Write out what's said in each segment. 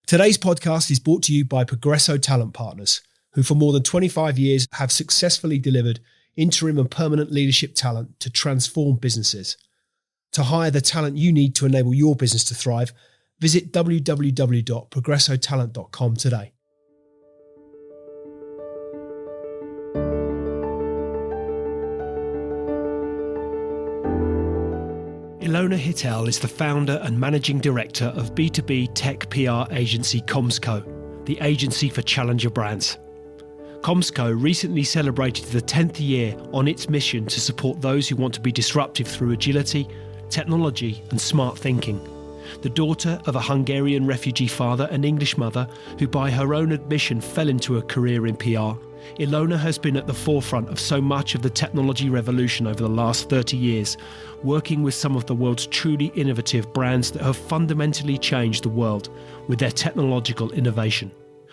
Today's podcast is brought to you by Progresso Talent Partners, who for more than 25 years have successfully delivered interim and permanent leadership talent to transform businesses. To hire the talent you need to enable your business to thrive, visit www.progressotalent.com today. Ilona Hitel is the founder and managing director of B2B tech PR agency CommsCo, the agency for challenger brands. CommsCo recently celebrated the 10th year on its mission to support those who want to be disruptive through agility, technology and smart thinking. The daughter of a Hungarian refugee father and English mother who by her own admission fell into a career in PR, Ilona has been at the forefront of so much of the technology revolution over the last 30 years, working with some of the world's truly innovative brands that have fundamentally changed the world with their technological innovation.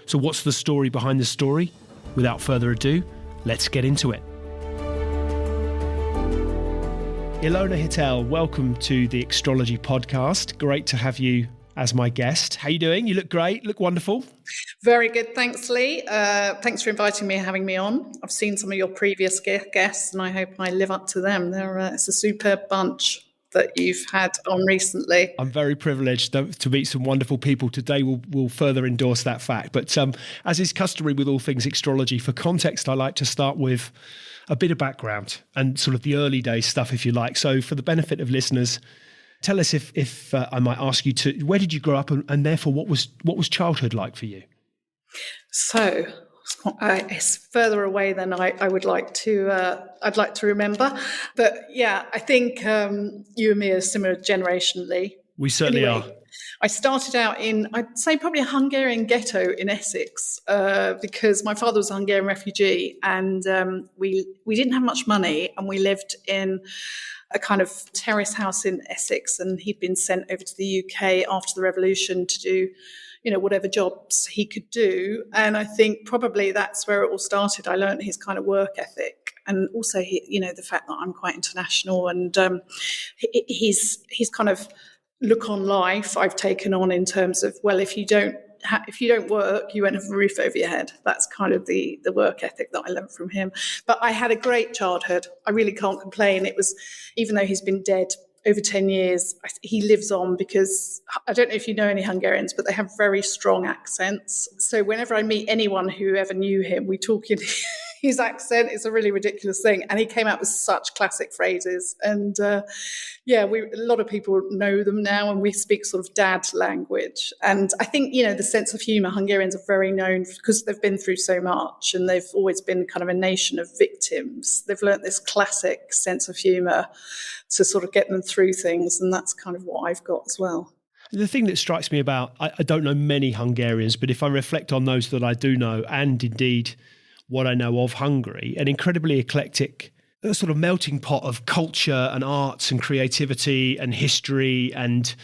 So what's the story behind the story? Without further ado, let's get into it. Ilona Hitel, welcome to the Extrology podcast. Great to have you as my guest. How are you doing? You look great, look wonderful. Very good, thanks Lee. Thanks for inviting me and having me on. I've seen some of your previous guests and I hope I live up to them. It's a superb bunch that you've had on recently. I'm very privileged to meet some wonderful people. Today we'll further endorse that fact. But as is customary with all things Extrology, for context, I like to start with a bit of background and sort of the early days stuff, if you like. So for the benefit of listeners, tell us if I might ask you to, where did you grow up and therefore what was childhood like for you? So it's further away than I would like to. I'd like to remember, but yeah, I think you and me are similar generationally. We certainly are. I started out in, I'd say, probably a Hungarian ghetto in Essex because my father was a Hungarian refugee, and we didn't have much money, and we lived in a kind of terrace house in Essex, and he'd been sent over to the UK after the revolution to do, whatever jobs he could do. And I think probably that's where it all started. I learned his kind of work ethic, and also the fact that I'm quite international, and his kind of look on life I've taken on in terms of, well, if you don't work, you won't have a roof over your head. That's kind of the work ethic that I learned from him. But I had a great childhood. I really can't complain. It was, even though he's been dead over 10 years, he lives on because I don't know if you know any Hungarians, but they have very strong accents. So whenever I meet anyone who ever knew him, we talk in his accent. It's a really ridiculous thing. And he came out with such classic phrases. And a lot of people know them now, and we speak sort of dad language. And I think, the sense of humour, Hungarians are very known because they've been through so much, and they've always been kind of a nation of victims. They've learnt this classic sense of humour to sort of get them through things. And that's kind of what I've got as well. The thing that strikes me about, I don't know many Hungarians, but if I reflect on those that I do know, and indeed what I know of Hungary, an incredibly eclectic sort of melting pot of culture and arts and creativity and history and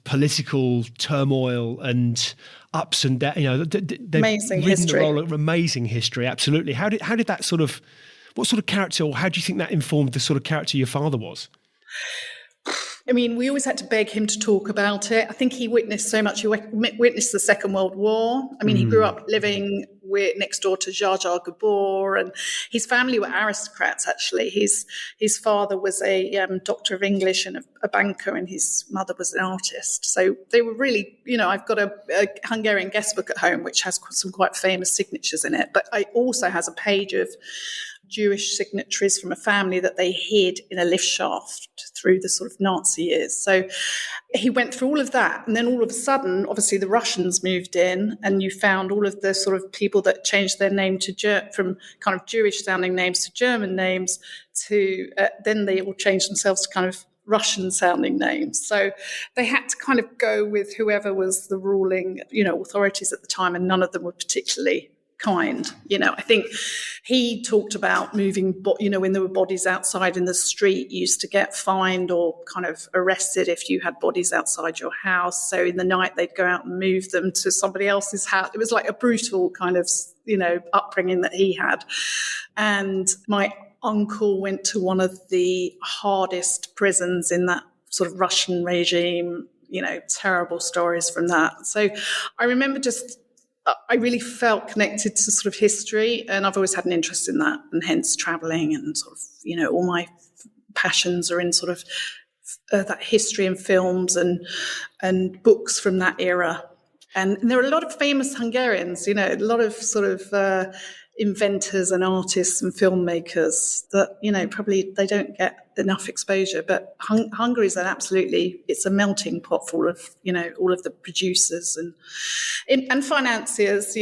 political turmoil and ups and downs. Amazing history. Amazing history, absolutely. How did that sort of, what sort of character, or how do you think that informed the sort of character your father was? I mean, we always had to beg him to talk about it. I think he witnessed so much. He witnessed the Second World War. I mean, he grew up living next door to Jar Jar Gabor, and his family were aristocrats, actually. His father was a doctor of English and a banker, and his mother was an artist. So they were really, I've got a Hungarian guest book at home, which has some quite famous signatures in it. But it also has a page of Jewish signatories from a family that they hid in a lift shaft through the sort of Nazi years. So he went through all of that. And then all of a sudden, obviously the Russians moved in, and you found all of the sort of people that changed their name from kind of Jewish sounding names to German names to then they all changed themselves to kind of Russian sounding names. So they had to kind of go with whoever was the ruling, authorities at the time, and none of them were particularly kind. I think he talked about moving, when there were bodies outside in the street, you used to get fined or kind of arrested if you had bodies outside your house. So in the night, they'd go out and move them to somebody else's house. It was like a brutal kind of, upbringing that he had. And my uncle went to one of the hardest prisons in that sort of Russian regime, terrible stories from that. So I remember I really felt connected to sort of history, and I've always had an interest in that, and hence traveling and sort of, all my passions are in sort of that history and films and books from that era. And there are a lot of famous Hungarians, a lot of sort of inventors and artists and filmmakers that, probably they don't get enough exposure. But Hungary is it's a melting pot full of, all of the producers and financiers,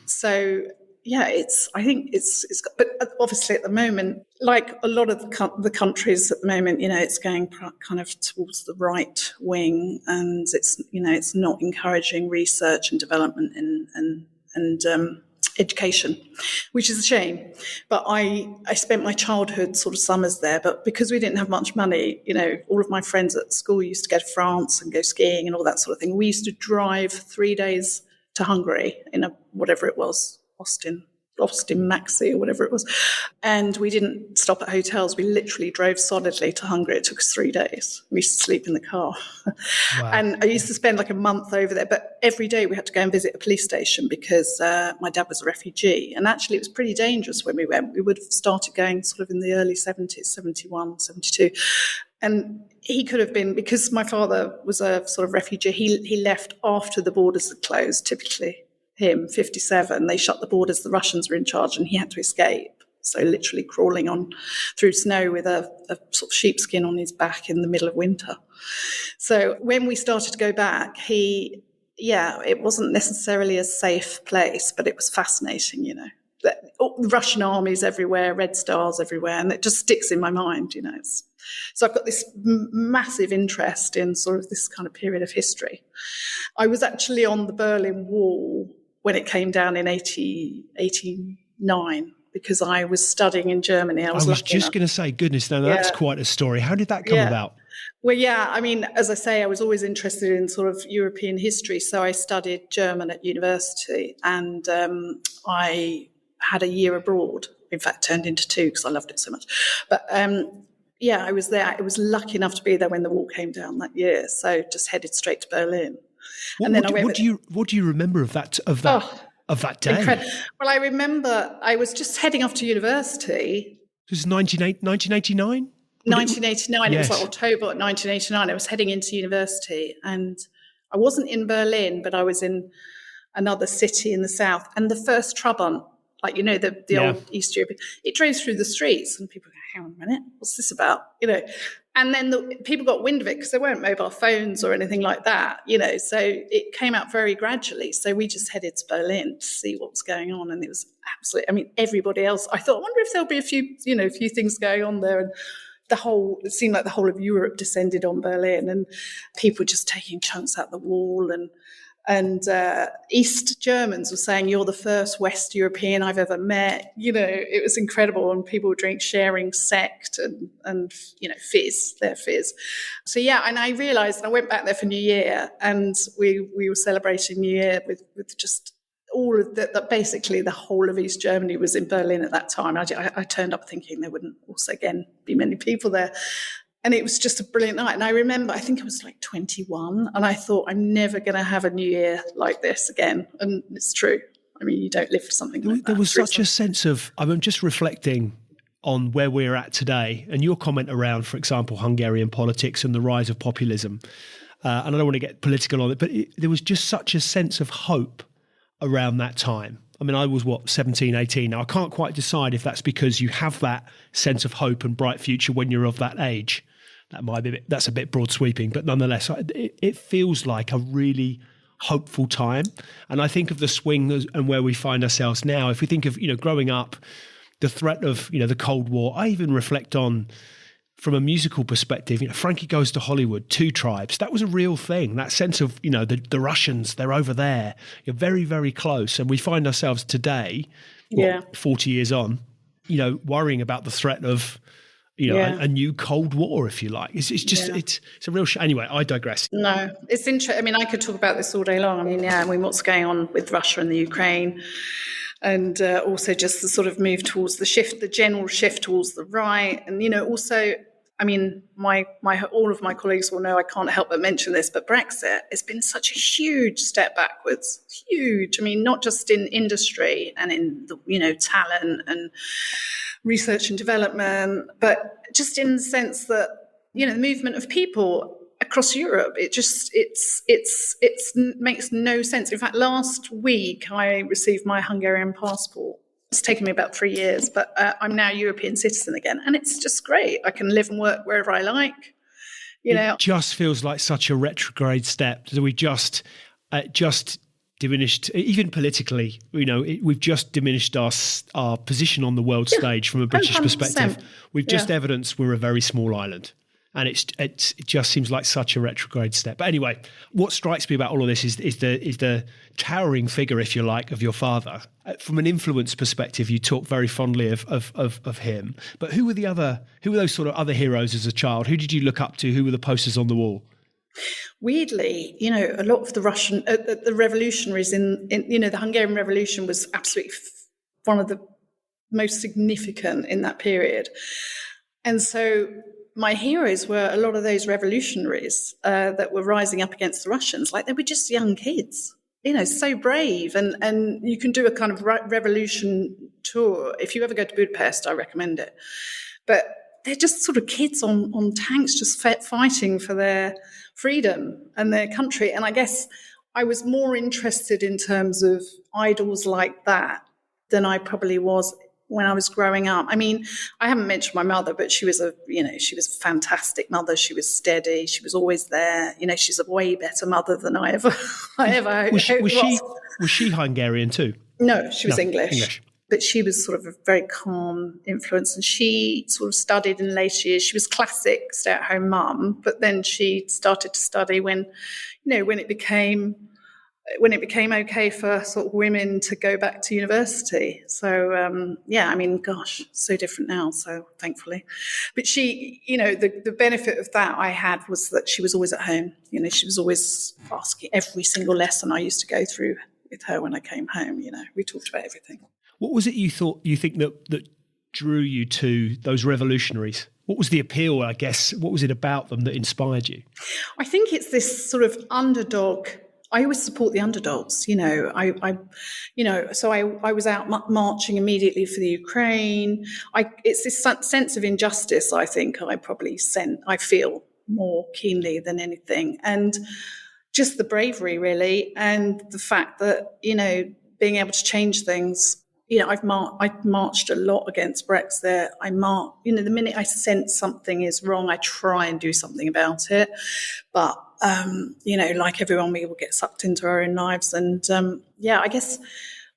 So, yeah, I think it's but obviously at the moment, like a lot of the countries at the moment, it's going kind of towards the right wing, and it's not encouraging research and development and education, which is a shame. But I spent my childhood sort of summers there, but because we didn't have much money, all of my friends at school used to go to France and go skiing and all that sort of thing. We used to drive 3 days to Hungary in whatever it was, Austin Maxi or whatever it was. And we didn't stop at hotels. We literally drove solidly to Hungary. It took us 3 days. We used to sleep in the car. Wow. And I used to spend like a month over there. But every day we had to go and visit a police station because my dad was a refugee. And actually it was pretty dangerous when we went. We would have started going sort of in the early 70s, 71, 72. And he could have been, because my father was a sort of refugee, he left after the borders had closed, typically. 57, they shut the borders, the Russians were in charge, and he had to escape. So literally crawling on through snow with a sort of sheepskin on his back in the middle of winter. So when we started to go back, it wasn't necessarily a safe place, but it was fascinating, Russian armies everywhere, Red Stars everywhere, and it just sticks in my mind, So I've got this massive interest in sort of this kind of period of history. I was actually on the Berlin Wall when it came down in 89 because I was studying in Germany. I was just going to say, goodness, now that's quite a story. How did that come about? Well, I mean, as I say, I was always interested in sort of European history. So I studied German at university, and I had a year abroad. In fact, turned into 2 because I loved it so much. But I was there. I was lucky enough to be there when the wall came down that year. So just headed straight to Berlin. What do you remember of that day? Incredible. Well, I remember I was just heading off to university. This is 1989? 1989. Yes. It was like October 1989. I was heading into university, and I wasn't in Berlin, but I was in another city in the south. And the first Trabant, like, the old East European, it drove through the streets, and people go, hang on a minute, what's this about? And then people got wind of it because there weren't mobile phones or anything like that, so it came out very gradually. So we just headed to Berlin to see what was going on. And it was absolutely, everybody else, I thought, I wonder if there'll be a few things going on there. And it seemed like the whole of Europe descended on Berlin, and people just taking chunks out the wall. And East Germans were saying, you're the first West European I've ever met. It was incredible. And people were sharing sect and fizz, their fizz. So, and I realised, I went back there for New Year, and we were celebrating New Year with just all of that. Basically, the whole of East Germany was in Berlin at that time. I turned up thinking there wouldn't also, again, be many people there. And it was just a brilliant night. And I remember, I think it was like 21. And I thought, I'm never going to have a New Year like this again. And it's true. I mean, you don't live for something like that. There was such a sense of, I'm just reflecting on where we're at today. And your comment around, for example, Hungarian politics and the rise of populism. And I don't want to get political on it, but there was just such a sense of hope around that time. I mean, I was, 17, 18. Now, I can't quite decide if that's because you have that sense of hope and bright future when you're of that age. That's a bit broad sweeping, but nonetheless, it feels like a really hopeful time. And I think of the swing and where we find ourselves now. If we think of, growing up, the threat of, the Cold War, I even reflect on, from a musical perspective, Frankie Goes to Hollywood, 2 Tribes, that was a real thing. That sense of, the Russians, they're over there. You're very, very close. And we find ourselves today, 40 years on, worrying about the threat of, a new Cold War, if you like. It's just, it's a real Anyway, I digress. No, it's interesting. I mean, I could talk about this all day long. I mean, what's going on with Russia and the Ukraine, and also just the sort of move towards the general shift towards the right. And, also I mean, all of my colleagues will know I can't help but mention this, but Brexit has been such a huge step backwards. Huge. I mean, not just in industry and in the, talent and research and development, but just in the sense that, the movement of people across Europe, it makes no sense. In fact, last week I received my Hungarian passport. It's taken me about 3 years, but I'm now a European citizen again. And it's just great. I can live and work wherever I like. It just feels like such a retrograde step. So we just diminished, even politically, we've just diminished our position on the world stage from a British 100%. perspective. We've just evidenced we're a very small island. And it just seems like such a retrograde step. But anyway, what strikes me about all of this is the towering figure, if you like, of your father. From an influence perspective, you talk very fondly of him. But who were those sort of other heroes as a child? Who did you look up to? Who were the posters on the wall? Weirdly, a lot of the Russian, the revolutionaries in the Hungarian Revolution was absolutely one of the most significant in that period. And so my heroes were a lot of those revolutionaries that were rising up against the Russians. Like, they were just young kids, so brave. And you can do a kind of revolution tour. If you ever go to Budapest, I recommend it. But they're just sort of kids on tanks, just fighting for their freedom and their country. And I guess I was more interested in terms of idols like that than I probably was when I was growing up. I mean, I haven't mentioned my mother, but she was a fantastic mother. She was steady. She was always there. She's a way better mother than I ever Was she Hungarian too? No, she was English. But she was sort of a very calm influence, and she sort of studied in later years. She was classic stay-at-home mum, but then she started to study when it became okay for sort of women to go back to university. So, so different now, so thankfully. But she, the benefit of that I had was that she was always at home. She was always asking every single lesson I used to go through with her when I came home. We talked about everything. What was it you think that drew you to those revolutionaries? What was the appeal, I guess? What was it about them that inspired you? I think it's this sort of underdog. I always support the underdogs, so I was out marching immediately for the Ukraine. It's this sense of injustice, I think, I feel more keenly than anything. And just the bravery, really, and the fact that, being able to change things. I've marched a lot against Brexit. The minute I sense something is wrong, I try and do something about it. But, like everyone, we will get sucked into our own lives. And,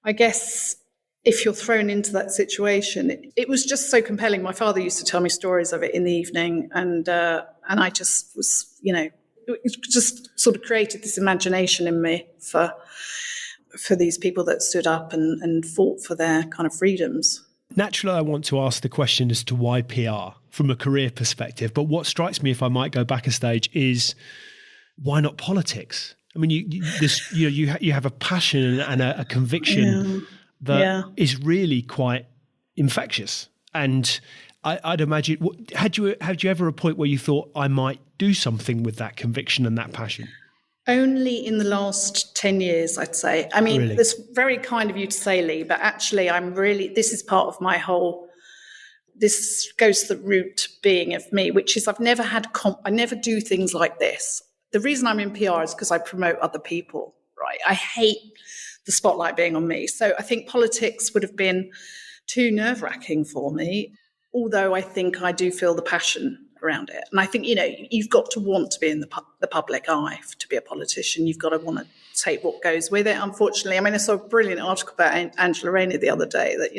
I guess if you're thrown into that situation, it was just so compelling. My father used to tell me stories of it in the evening. And I just was, it just sort of created this imagination in me for these people that stood up and fought for their kind of freedoms. Naturally, I want to ask the question as to why PR from a career perspective. But what strikes me, if I might go back a stage, is why not politics? I mean, you have a passion and a conviction that is really quite infectious. And I'd imagine, had you ever a point where you thought, I might do something with that conviction and that passion? Only in the last 10 years, I'd say. I mean, It's very kind of you to say, Lee, but actually this is part of my whole, this goes to the root being of me, which is I've never I never do things like this. The reason I'm in PR is because I promote other people, right? I hate the spotlight being on me. So I think politics would have been too nerve-wracking for me, although I think I do feel the passion around it. And I think, you've got to want to be in the public eye to be a politician. You've got to want to take what goes with it, unfortunately. I mean, I saw a brilliant article about Angela Rayner the other day that,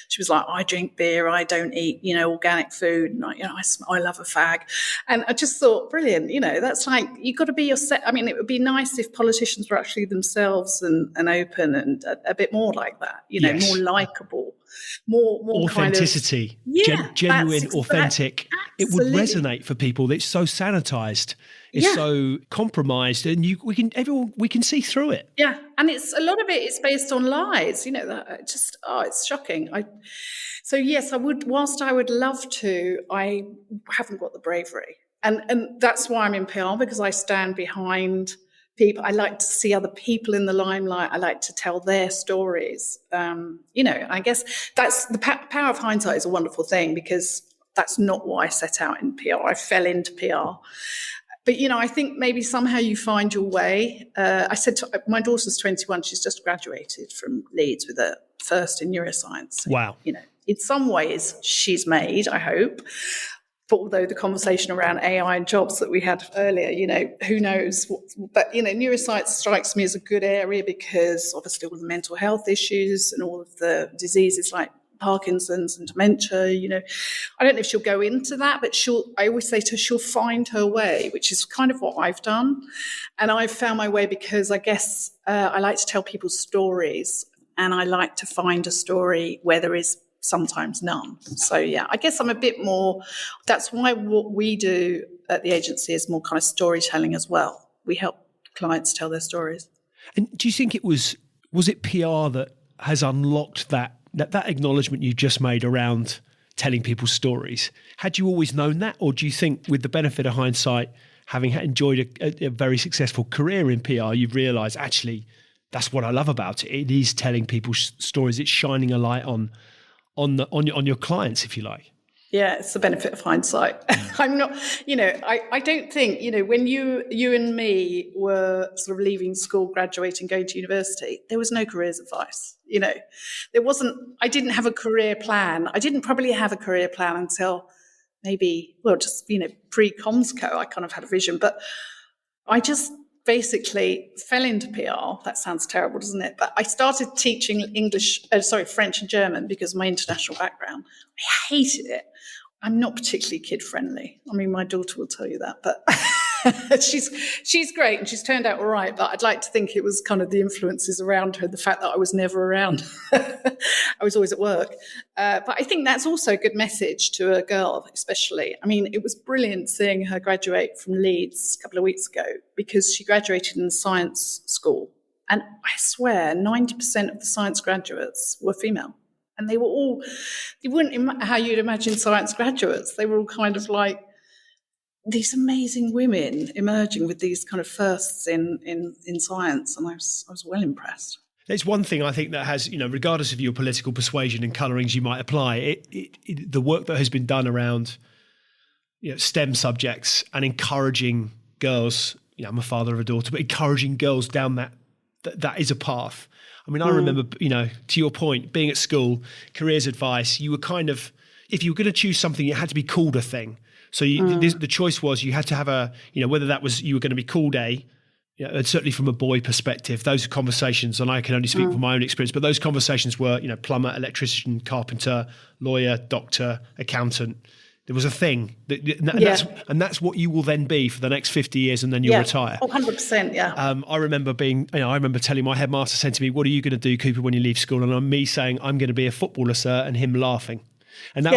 she was like, I drink beer, I don't eat, organic food, and I love a fag. And I just thought, brilliant, that's like, you've got to be yourself. I mean, it would be nice if politicians were actually themselves and open and a bit more like that, more likeable. More authenticity, kind of, genuine, authentic. It would resonate for people. It's so sanitized is so compromised, and we can see through it. Yeah, and it's a lot of it is based on lies. That it's shocking. So yes, I would. Whilst I would love to, I haven't got the bravery, and that's why I'm in PR, because I stand behind people. I like to see other people in the limelight. I like to tell their stories. I guess that's the power of hindsight is a wonderful thing, because that's not what I set out in PR. I fell into PR. But, I think maybe somehow you find your way. I said my daughter's 21. She's just graduated from Leeds with a first in neuroscience. So, wow. In some ways she's made, I hope. But although the conversation around AI and jobs that we had earlier, who knows? But, neuroscience strikes me as a good area, because obviously all the mental health issues and all of the diseases like Parkinson's and dementia, I don't know if she'll go into that, but I always say to her, she'll find her way, which is kind of what I've done. And I've found my way because I guess I like to tell people stories, and I like to find a story where there is sometimes none. So yeah, I guess I'm a bit more, that's why what we do at the agency is more kind of storytelling as well. We help clients tell their stories. And do you think was it PR that has unlocked that acknowledgement you just made around telling people's stories? Had you always known that, or do you think, with the benefit of hindsight, having enjoyed a very successful career in PR, you've realised actually that's what I love about it? It is telling people's stories. It's shining a light on your clients, if you like. Yeah, it's the benefit of hindsight. I'm not, I don't think, when you and me were sort of leaving school, graduating, going to university, there was no careers advice. I didn't have a career plan. I didn't probably have a career plan until maybe, pre-CommsCo, I kind of had a vision, but I just basically fell into PR. That sounds terrible, doesn't it? But I started teaching French and German because of my international background. I hated it. I'm not particularly kid-friendly. I mean, my daughter will tell you that, but she's great and she's turned out all right. But I'd like to think it was kind of the influences around her, the fact that I was never around. I was always at work. But I think that's also a good message to a girl, especially. I mean, it was brilliant seeing her graduate from Leeds a couple of weeks ago, because she graduated in science school. And I swear 90% of the science graduates were female. And they weren't how you'd imagine science graduates. They were all kind of like these amazing women emerging with these kind of firsts in science. And I was well impressed. It's one thing I think that has, regardless of your political persuasion and colourings you might apply, the work that has been done around STEM subjects and encouraging girls, I'm a father of a daughter, but encouraging girls down that is a path. I mean, I remember, to your point, being at school, careers advice, you were kind of, if you were going to choose something, it had to be called a thing. So the choice was you had to have whether that was you were going to be called and certainly from a boy perspective, those conversations, and I can only speak from my own experience, but those conversations were, plumber, electrician, carpenter, lawyer, doctor, accountant. There was a thing, that's what you will then be for the next 50 years, and then you'll retire. 100%, yeah. I remember telling my headmaster saying to me, "What are you going to do, Cooper, when you leave school?" And me saying, "I'm going to be a footballer, sir," and him laughing. And that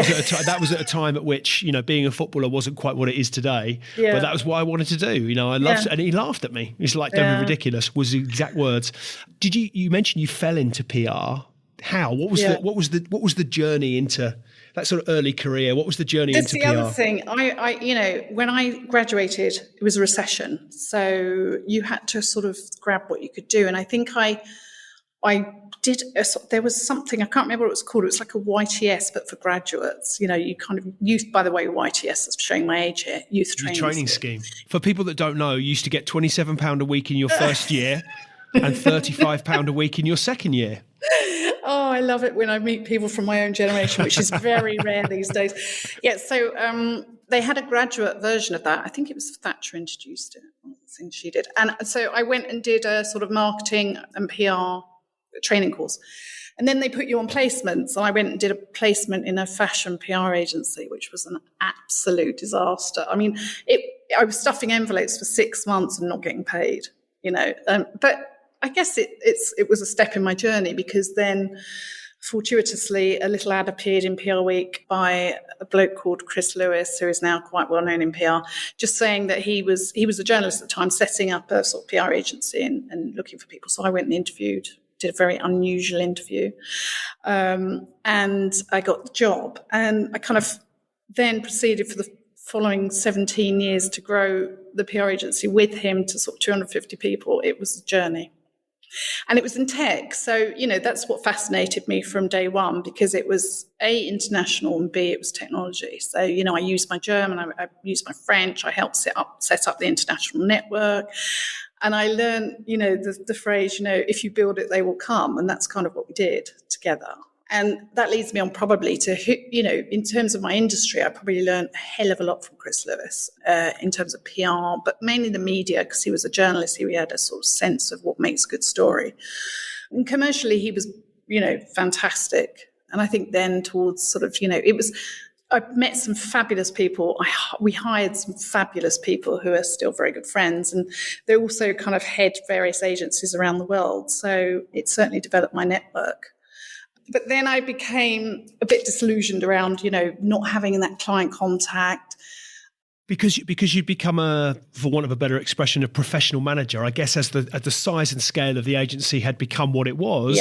was at a time at which, being a footballer wasn't quite what it is today. Yeah. But that was what I wanted to do. I loved it. And he laughed at me. He's like, "Don't be ridiculous," was the exact words. You mentioned you fell into PR. How? What was the journey into that sort of early career? What was the journey into PR? That's the other thing. I when I graduated, it was a recession, so you had to sort of grab what you could do. And I think I did. There was something, I can't remember what it was called. It was like a YTS, but for graduates. You kind of youth. By the way, YTS is showing my age here. Youth training scheme. For people that don't know, you used to get £27 a week in your first year and £35 a week in your second year. Oh, I love it when I meet people from my own generation, which is very rare these days. Yeah, so they had a graduate version of that. I think it was Thatcher introduced it, one of the things she did. And so I went and did a sort of marketing and PR training course. And then they put you on placements. And I went and did a placement in a fashion PR agency, which was an absolute disaster. I mean, I was stuffing envelopes for 6 months and not getting paid, but I guess it was a step in my journey, because then fortuitously, a little ad appeared in PR Week by a bloke called Chris Lewis, who is now quite well known in PR, just saying that he was a journalist at the time, setting up a sort of PR agency and looking for people. So I went and interviewed, did a very unusual interview, and I got the job. And I kind of then proceeded for the following 17 years to grow the PR agency with him to sort of 250 people. It was a journey. And it was in tech. So, that's what fascinated me from day one, because it was A, international, and B, it was technology. So, I used my German, I used my French, I helped set up the international network. And I learned, the phrase, if you build it, they will come. And that's kind of what we did together. And that leads me on probably to, in terms of my industry, I probably learned a hell of a lot from Chris Lewis in terms of PR, but mainly the media, because he was a journalist. He had a sort of sense of what makes a good story. And commercially, he was, fantastic. And I think then towards sort of, I met some fabulous people. We hired some fabulous people who are still very good friends. And they also kind of head various agencies around the world. So it certainly developed my network. But then I became a bit disillusioned around, not having that client contact. Because you'd become for want of a better expression, a professional manager. I guess as the size and scale of the agency had become what it was,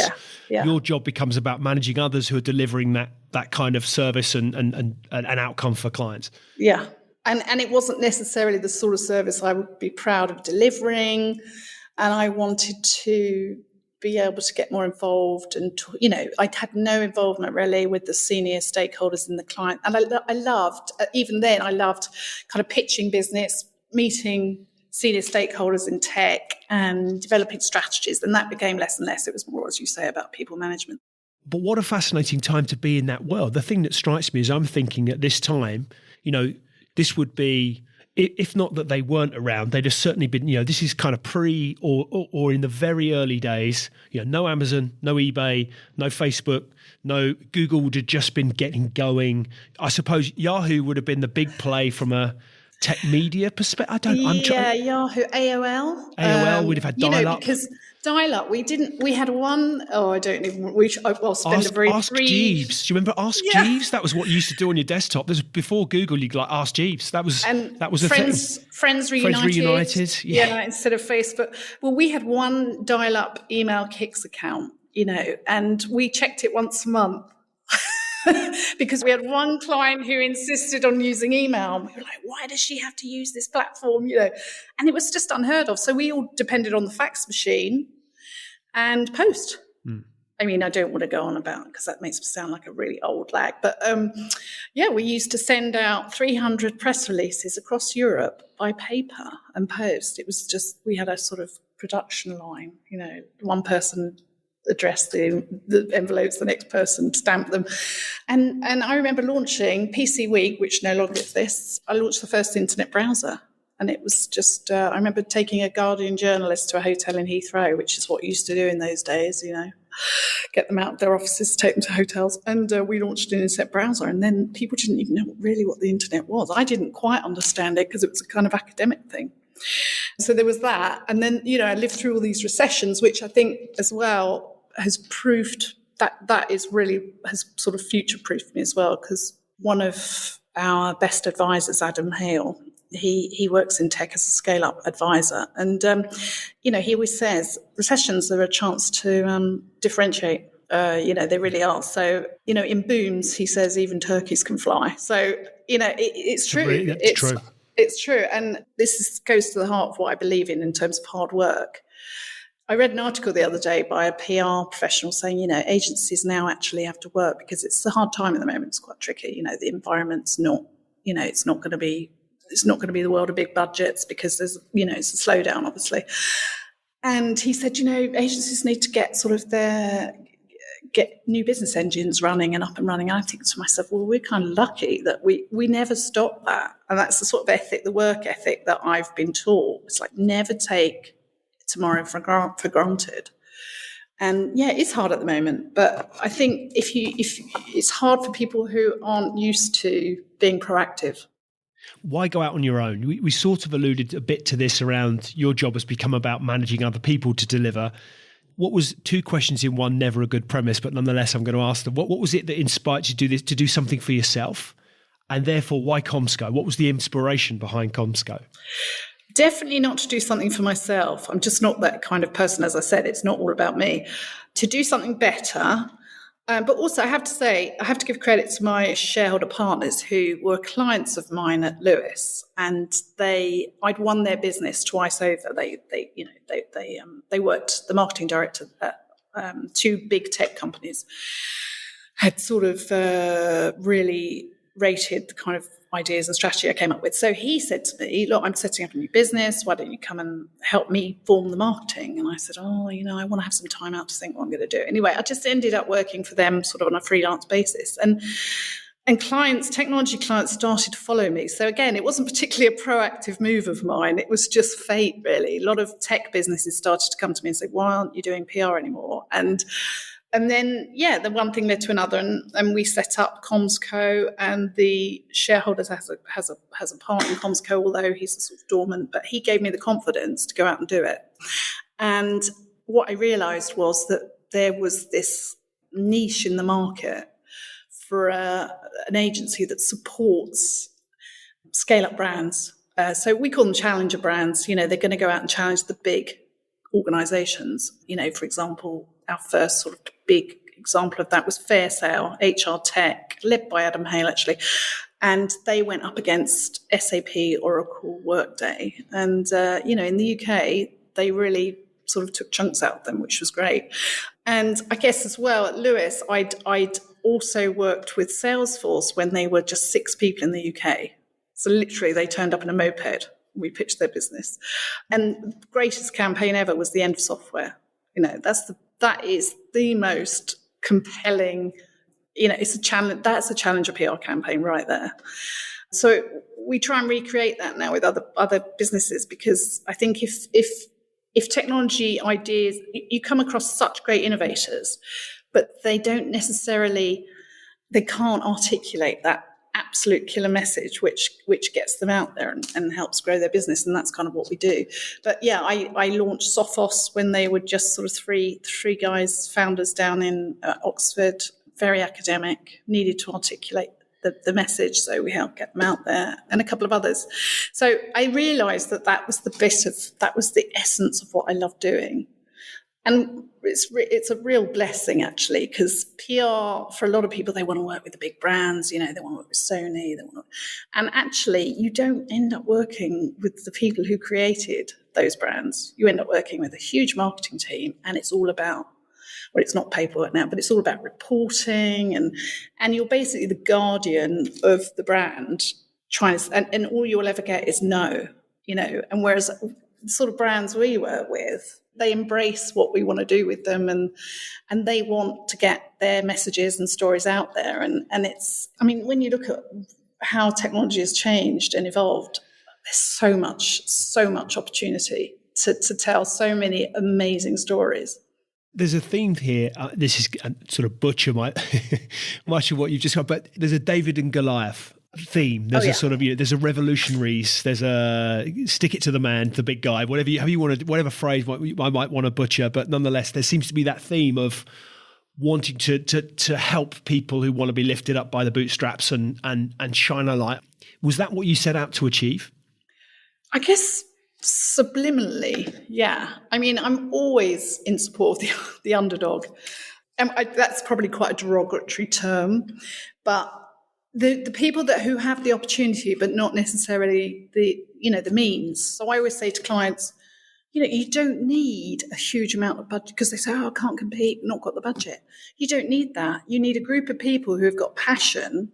your job becomes about managing others who are delivering that kind of service and an outcome for clients. Yeah. And it wasn't necessarily the sort of service I would be proud of delivering. And I wanted to be able to get more involved, and I had no involvement really with the senior stakeholders in the client. And I loved, even then, I loved kind of pitching business, meeting senior stakeholders in tech and developing strategies. And that became less and less. It was more, as you say, about people management. But what a fascinating time to be in that world. The thing that strikes me is I'm thinking at this time, this would be, if not that they weren't around, they'd have certainly been, this is kind of pre or in the very early days, no Amazon, no eBay, no Facebook, no Google would have just been getting going. I suppose Yahoo would have been the big play from a tech media perspective. Yahoo, AOL. AOL would have had dial-up. Because dial-up, we had one, I don't even, Ask Jeeves. Do you remember Ask Jeeves? That was what you used to do on your desktop. This was before Google, you'd like Ask Jeeves. That was a thing. Friends Reunited. Yeah. Instead of Facebook. Well, we had one dial-up email Kicks account, and we checked it once a month. Because we had one client who insisted on using email. We were like, why does she have to use this platform? And it was just unheard of. So we all depended on the fax machine and post. I mean, I don't want to go on about, because that makes me sound like a really old lag. But we used to send out 300 press releases across Europe by paper and post. It was just, we had a sort of production line, one person address the envelopes, the next person stamped them. And I remember launching PC Week, which no longer exists. I launched the first internet browser. And it was just, I remember taking a Guardian journalist to a hotel in Heathrow, which is what you used to do in those days, get them out of their offices, take them to hotels. And we launched an internet browser. And then people didn't even know really what the internet was. I didn't quite understand it because it was a kind of academic thing. So there was that. And then, I lived through all these recessions, which I think as well has proved that is really, has sort of future-proofed me as well, because one of our best advisors, Adam Hale, he works in tech as a scale-up advisor. And, he always says recessions are a chance to differentiate. They really are. So, in booms, he says even turkeys can fly. So, it's true. That's true. It's true. And this goes to the heart of what I believe in terms of hard work. I read an article the other day by a PR professional saying, agencies now actually have to work because it's a hard time at the moment. It's quite tricky. The environment's not, it's not going to be the world of big budgets because there's, it's a slowdown, obviously. And he said, agencies need to get get new business engines running and up and running. And I think to myself, well, we're kind of lucky that we never stop that. And that's the sort of ethic, the work ethic that I've been taught. It's like never take tomorrow for granted. And it's hard at the moment, but I think if it's hard for people who aren't used to being proactive. Why go out on your own? We sort of alluded a bit to this around your job has become about managing other people to deliver. What was two questions in one? Never a good premise, but nonetheless, I'm going to ask them. What was it that inspired you to do this, to do something for yourself, and therefore why CommsCo? What was the inspiration behind CommsCo? Definitely not to do something for myself. I'm just not that kind of person. As I said, it's not all about me. To do something better. But also, I have to say, I have to give credit to my shareholder partners who were clients of mine at Lewis, and I'd won their business twice over. They worked. The marketing director at two big tech companies had sort of really rated the kind of ideas and strategy I came up with. So he said to me, look, I'm setting up a new business. Why don't you come and help me form the marketing? And I said, I want to have some time out to think what I'm going to do. Anyway, I just ended up working for them sort of on a freelance basis. And clients, technology clients started to follow me. So again, it wasn't particularly a proactive move of mine. It was just fate, really. A lot of tech businesses started to come to me and say, why aren't you doing PR anymore? And then, the one thing led to another, and we set up CommsCo, and the shareholders has a part in CommsCo, although he's sort of dormant, but he gave me the confidence to go out and do it. And what I realised was that there was this niche in the market for an agency that supports scale-up brands. So we call them challenger brands. They're going to go out and challenge the big organisations. For example, our first sort of big example of that was Fairsail, HR Tech, led by Adam Hale, actually. And they went up against SAP, Oracle, Workday. And, in the UK, they really sort of took chunks out of them, which was great. And I guess as well at Lewis, I'd also worked with Salesforce when they were just 6 people in the UK. So literally they turned up in a moped. We pitched their business. And the greatest campaign ever was the end of software. That is the most compelling, it's a challenge. That's a challenger PR campaign right there. So we try and recreate that now with other businesses, because I think if technology ideas, you come across such great innovators, but they can't articulate that absolute killer message which gets them out there and helps grow their business, and that's kind of what we do. But I launched Sophos when they were just sort of three guys, founders down in Oxford, very academic, needed to articulate the message, so we helped get them out there, and a couple of others. So I realised that was the essence of what I love doing. And it's a real blessing, actually, because PR, for a lot of people, they want to work with the big brands, they want to work with Sony. And actually, you don't end up working with the people who created those brands. You end up working with a huge marketing team, and it's all about, well, it's not paperwork now, but it's all about reporting, and you're basically the guardian of the brand, and all you'll ever get is no, and whereas the sort of brands we work with, they embrace what we want to do with them, and they want to get their messages and stories out there. And it's, when you look at how technology has changed and evolved, there's so much opportunity to tell so many amazing stories. There's a theme here. This is sort of butcher much of what you've just got, but there's a David and Goliath theme. There's a sort of, there's a revolutionaries, there's a stick it to the man, the big guy, whatever phrase I might want to butcher, but nonetheless, there seems to be that theme of wanting to help people who want to be lifted up by the bootstraps and shine a light. Was that what you set out to achieve? I guess subliminally, yeah. I'm always in support of the underdog. That's probably quite a derogatory term, but the people who have the opportunity, but not necessarily the means. So I always say to clients, you don't need a huge amount of budget, because they say, I can't compete, not got the budget. You don't need that. You need a group of people who have got passion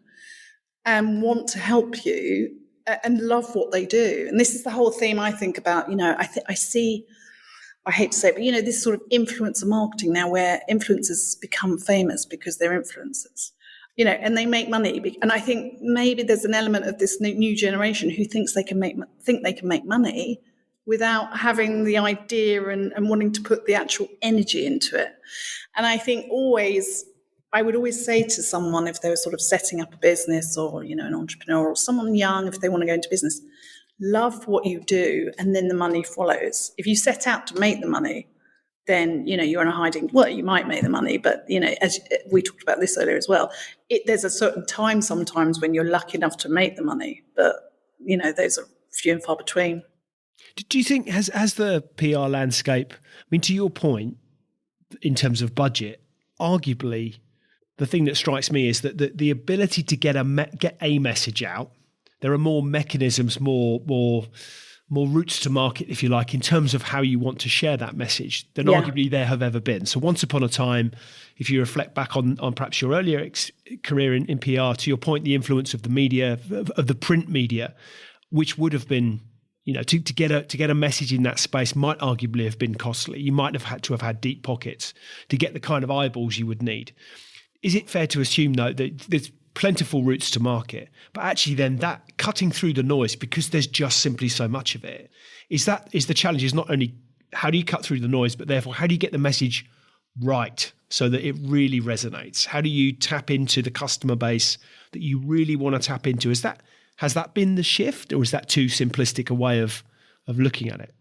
and want to help you and love what they do. And this is the whole theme I think about. I see, I hate to say it, but this sort of influencer marketing now, where influencers become famous because they're influencers. And they make money. And I think maybe there's an element of this new generation who thinks they can make money without having the idea and wanting to put the actual energy into it. And I think I would always say to someone, if they were sort of setting up a business, or, an entrepreneur, or someone young, if they want to go into business, love what you do, and then the money follows. If you set out to make the money, then, you're in a hiding. Well, you might make the money, but, as we talked about this earlier as well, there's a certain time sometimes when you're lucky enough to make the money, but, those are few and far between. Do you think, has the PR landscape, I mean, to your point, in terms of budget, arguably, the thing that strikes me is that the ability to get a message out, there are more mechanisms, more routes to market, if you like, in terms of how you want to share that message than arguably there have ever been. So once upon a time, if you reflect back on perhaps your earlier career in PR, to your point, the influence of the media, of the print media, which would have been, to get a message in that space might arguably have been costly. You might have had to have had deep pockets to get the kind of eyeballs you would need. Is it fair to assume, though, that there's plentiful routes to market, but actually then that cutting through the noise, because there's just simply so much of it, is the challenge is not only how do you cut through the noise, but therefore how do you get the message right so that it really resonates? How do you tap into the customer base that you really want to tap into? Has that been the shift, or is that too simplistic a way of looking at it?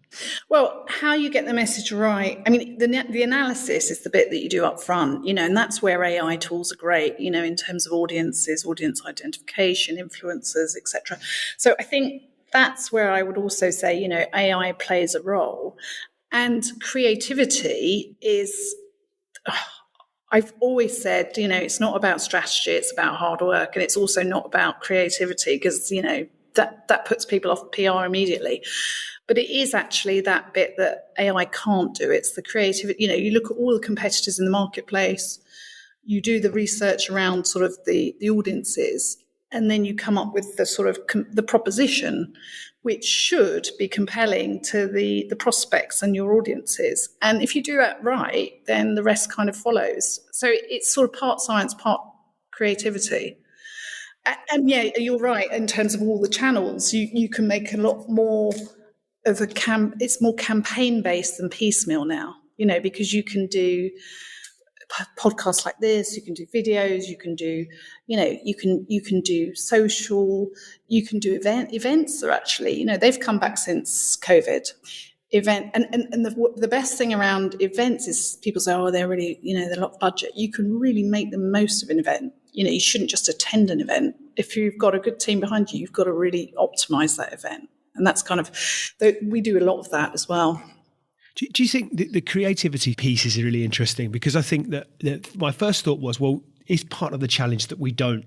Well, how you get the message right. I mean, the analysis is the bit that you do up front, and that's where AI tools are great, in terms of audiences, audience identification, influencers, etc. So I think that's where I would also say, AI plays a role. And creativity is, I've always said, it's not about strategy, it's about hard work. And it's also not about creativity because, that puts people off PR immediately. But it is actually that bit that AI can't do. It's the creativity. You look at all the competitors in the marketplace, you do the research around sort of the audiences, and then you come up with the sort of the proposition, which should be compelling to the prospects and your audiences. And if you do that right, then the rest kind of follows. So it's sort of part science, part creativity. And yeah, you're right. In terms of all the channels, you can make a lot more of it's more campaign based than piecemeal now, because you can do podcasts like this, you can do videos, you can do, you can do social, you can do events are actually, they've come back since COVID. And the best thing around events is people say, oh, they're really, they're a lot of budget. You can really make the most of an event. You shouldn't just attend an event. If you've got a good team behind you, you've got to really optimize that event. And that's kind of, we do a lot of that as well. Do you think the creativity piece is really interesting? Because I think that my first thought was, well, is part of the challenge that we don't,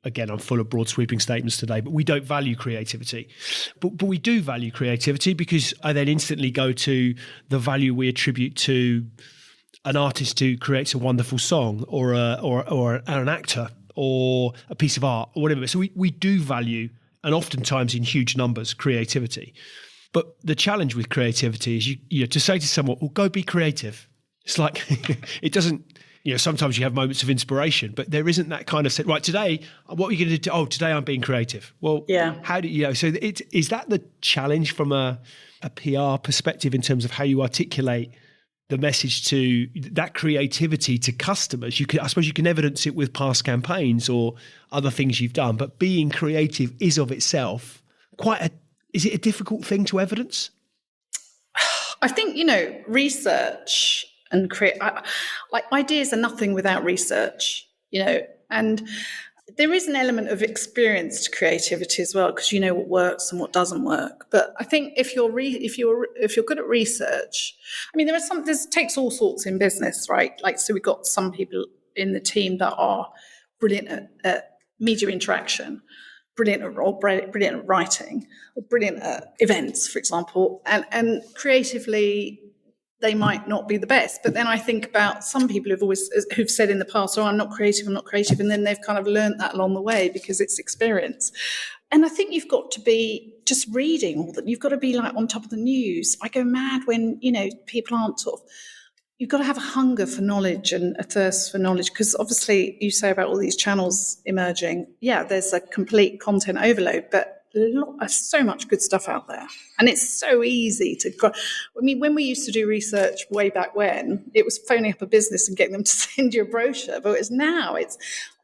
again, I'm full of broad sweeping statements today, but we don't value creativity. But we do value creativity because I then instantly go to the value we attribute to an artist who creates a wonderful song or an actor or a piece of art or whatever. So we do value, and oftentimes in huge numbers, creativity. But the challenge with creativity is you to say to someone, well, go be creative. It's like, it doesn't, sometimes you have moments of inspiration, but there isn't that kind of set, right, today, what are you going to do? Oh, today I'm being creative. Well, yeah. How do so is that the challenge from a PR perspective in terms of how you articulate the message to that creativity to customers? I suppose you can evidence it with past campaigns or other things you've done, but being creative is of itself is it a difficult thing to evidence? I think, research and ideas are nothing without research, and there is an element of experience to creativity as well, because you know what works and what doesn't work. But I think if you're good at research, I mean, this takes all sorts in business, right? Like, so we've got some people in the team that are brilliant at media interaction, brilliant at writing, or brilliant at events, for example, and creatively they might not be the best. But then I think about some people who've said in the past, oh, I'm not creative, and then they've kind of learned that along the way because it's experience. And I think you've got to be just reading all that. You've got to be like on top of the news. I go mad when, people aren't sort of, you've got to have a hunger for knowledge and a thirst for knowledge, because obviously you say about all these channels emerging, yeah, there's a complete content overload, but so much good stuff out there, and it's so easy to go. I mean, when we used to do research way back when, it was phoning up a business and getting them to send you a brochure. But it's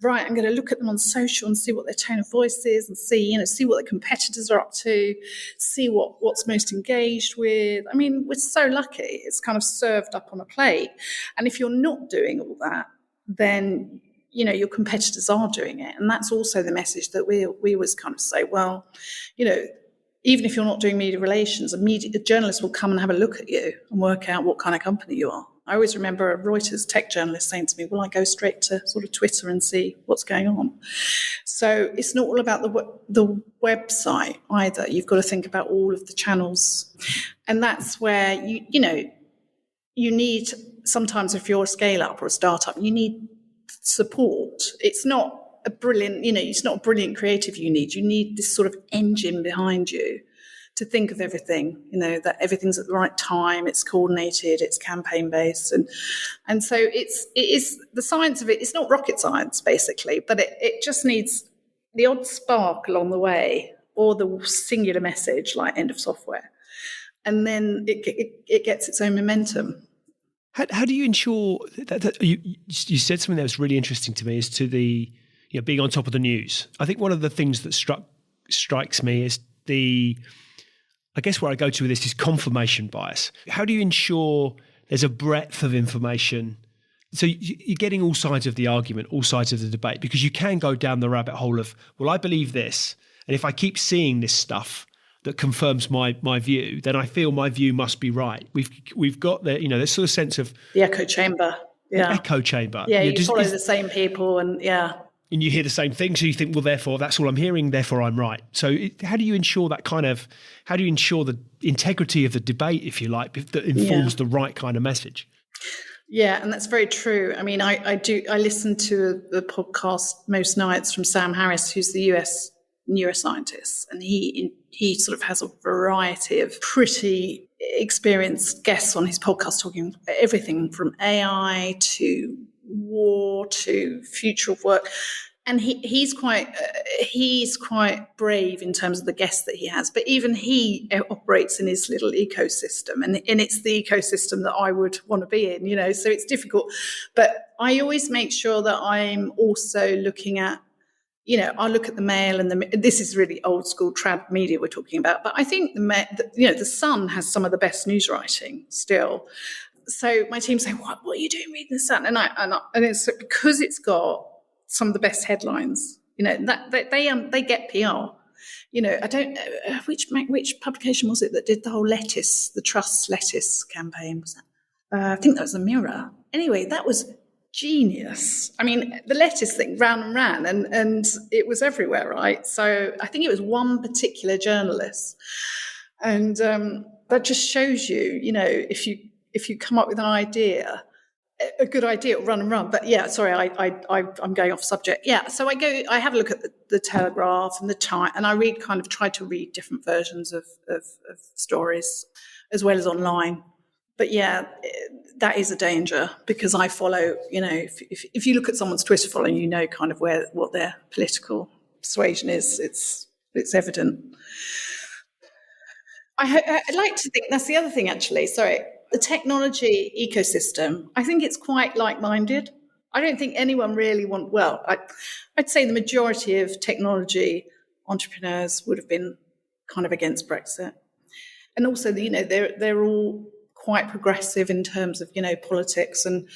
right. I'm going to look at them on social and see what their tone of voice is, and see what the competitors are up to, see what's most engaged with. I mean, we're so lucky. It's kind of served up on a plate, and if you're not doing all that, then your competitors are doing it. And that's also the message that we always kind of say, well, even if you're not doing media relations, a journalist will come and have a look at you and work out what kind of company you are. I always remember a Reuters tech journalist saying to me, well, I go straight to sort of Twitter and see what's going on. So it's not all about the website either. You've got to think about all of the channels. And that's where, you need, sometimes if you're a scale-up or a startup, you need support. It's not a brilliant creative you need this sort of engine behind you to think of everything, that everything's at the right time, it's coordinated, it's campaign based, and so it is the science of it. It's not rocket science basically, but it just needs the odd spark along the way, or the singular message like end of software, and then it gets its own momentum. How do you ensure that you said something that was really interesting to me as to the being on top of the news? I think one of the things that strikes me is I guess where I go to with this is confirmation bias. How do you ensure there's a breadth of information? So you're getting all sides of the argument, all sides of the debate, because you can go down the rabbit hole of, well, I believe this, and if I keep seeing this stuff that confirms my view, then I feel my view must be right. We've got the this sort of sense of the echo chamber. Yeah, the echo chamber. Yeah, you follow the same people, and you hear the same thing, so you think, well, therefore that's all I'm hearing, therefore I'm right. So how do you ensure the integrity of the debate, if you like, that informs the right kind of message? Yeah, and that's very true. I mean, I listen to the podcast most nights from Sam Harris, who's the US neuroscientist, and he sort of has a variety of pretty experienced guests on his podcast, talking everything from AI to war to future of work. And he's quite brave in terms of the guests that he has, but even he operates in his little ecosystem, and it's the ecosystem that I would want to be in, so it's difficult. But I always make sure that I'm also looking at, I look at the Mail, and this is really old school trad media we're talking about, but I think the Sun has some of the best news writing still. So my team say, what are you doing reading the Sun? And it's because it's got some of the best headlines. That they get PR. I don't know which publication was it that did the whole the Trust lettuce campaign. Was that? I think that was the Mirror. Anyway, that was genius. I mean, the lettuce thing ran and ran, and it was everywhere, right? So I think it was one particular journalist, and that just shows you, if you come up with an idea, a good idea, it'll run and run. But yeah, sorry, I'm going off subject. Yeah, so I have a look at the Telegraph and the Time, and I try to read different versions of stories as well as online. But yeah, that is a danger, because I follow, if you look at someone's Twitter following, kind of what their political persuasion is. It's evident. I'd like to think that's the other thing, actually. Sorry. The technology ecosystem, I think it's quite like-minded. I don't think anyone really I'd say the majority of technology entrepreneurs would have been kind of against Brexit. And also, they're all quite progressive in terms of, politics. And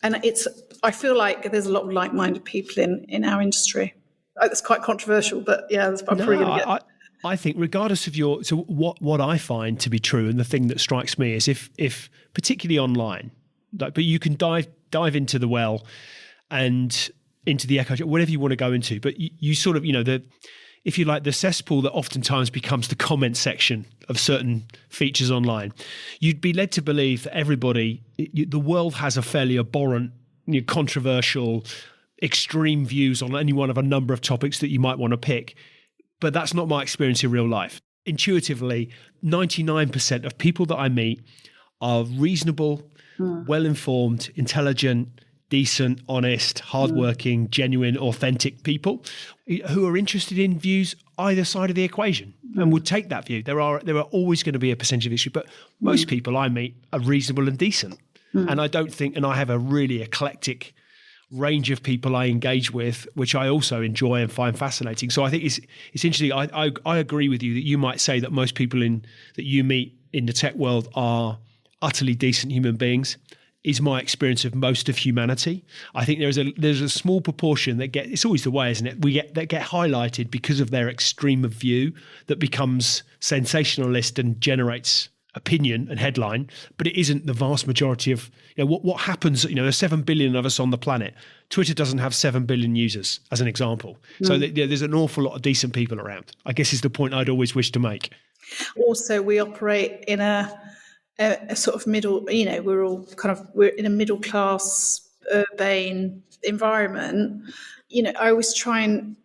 I feel like there's a lot of like-minded people in our industry. It's quite controversial, but yeah, that's probably going to get... I think regardless of what I find to be true, and the thing that strikes me is if particularly online, but you can dive into the well and into the echo, whatever you want to go into, but you sort of, if you like, the cesspool that oftentimes becomes the comment section of certain features online, you'd be led to believe that the world has a fairly abhorrent, controversial, extreme views on any one of a number of topics that you might want to pick. But that's not my experience in real life. Intuitively, 99% of people that I meet are reasonable, well-informed, intelligent, decent, honest, hardworking, genuine, authentic people who are interested in views either side of the equation and would take that view. There are always going to be a percentage of issue, but most people I meet are reasonable and decent. And I don't think, and I have a really eclectic range of people I engage with, which I also enjoy and find fascinating. So I think it's interesting. I agree with you that you might say that most people that you meet in the tech world are utterly decent human beings. Is my experience of most of humanity. I think there's a small proportion that it's always the way, isn't it? That get highlighted because of their extreme of view that becomes sensationalist and generates opinion and headline, but it isn't the vast majority of what happens. There's 7 billion of us on the planet. Twitter doesn't have 7 billion users, as an example. So there's an awful lot of decent people around, I guess, is the point I'd always wish to make. Also, we operate in a sort of middle, we're in a middle class urbane environment. I always try and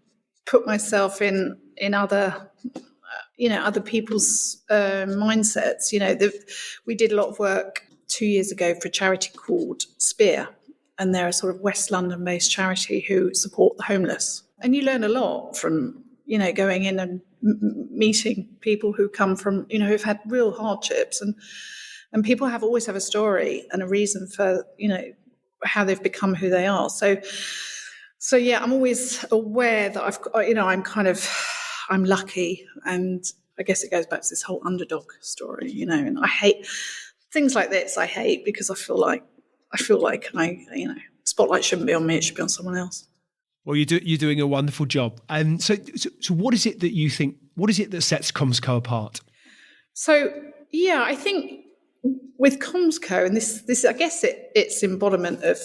put myself in other people's mindsets. We did a lot of work 2 years ago for a charity called Spear, and they're a sort of West London based charity who support the homeless. And you learn a lot from going in and meeting people who come from who've had real hardships, and people always have a story and a reason for how they've become who they are. So yeah, I'm always aware that I'm lucky, and I guess it goes back to this whole underdog story, and I hate things like this. I hate because I feel like spotlight shouldn't be on me, it should be on someone else. Well, you're doing a wonderful job. So what is it that you think, what is it that sets CommsCo apart? So yeah, I think with CommsCo, and this I guess it's embodiment of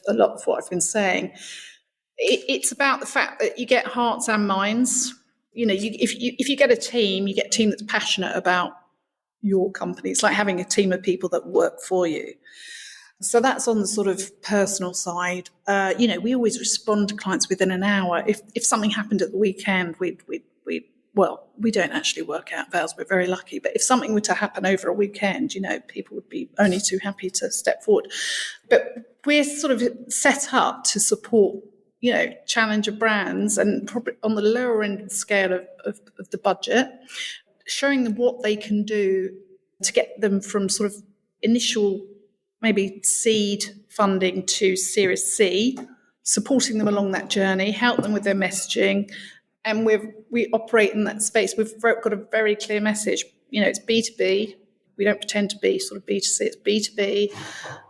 a lot of what I've been saying. It's about the fact that you get hearts and minds. If you get a team that's passionate about your company. It's like having a team of people that work for you. So that's on the sort of personal side. We always respond to clients within an hour. If something happened at the weekend, we don't actually work out of hours. We're very lucky. But if something were to happen over a weekend, people would be only too happy to step forward. But we're sort of set up to support, challenger brands, and probably on the lower end of the scale of the budget, showing them what they can do to get them from sort of initial maybe seed funding to Series C, supporting them along that journey, help them with their messaging. And we operate in that space. We've got a very clear message. It's B2B. We don't pretend to be sort of B2C. It's B2B.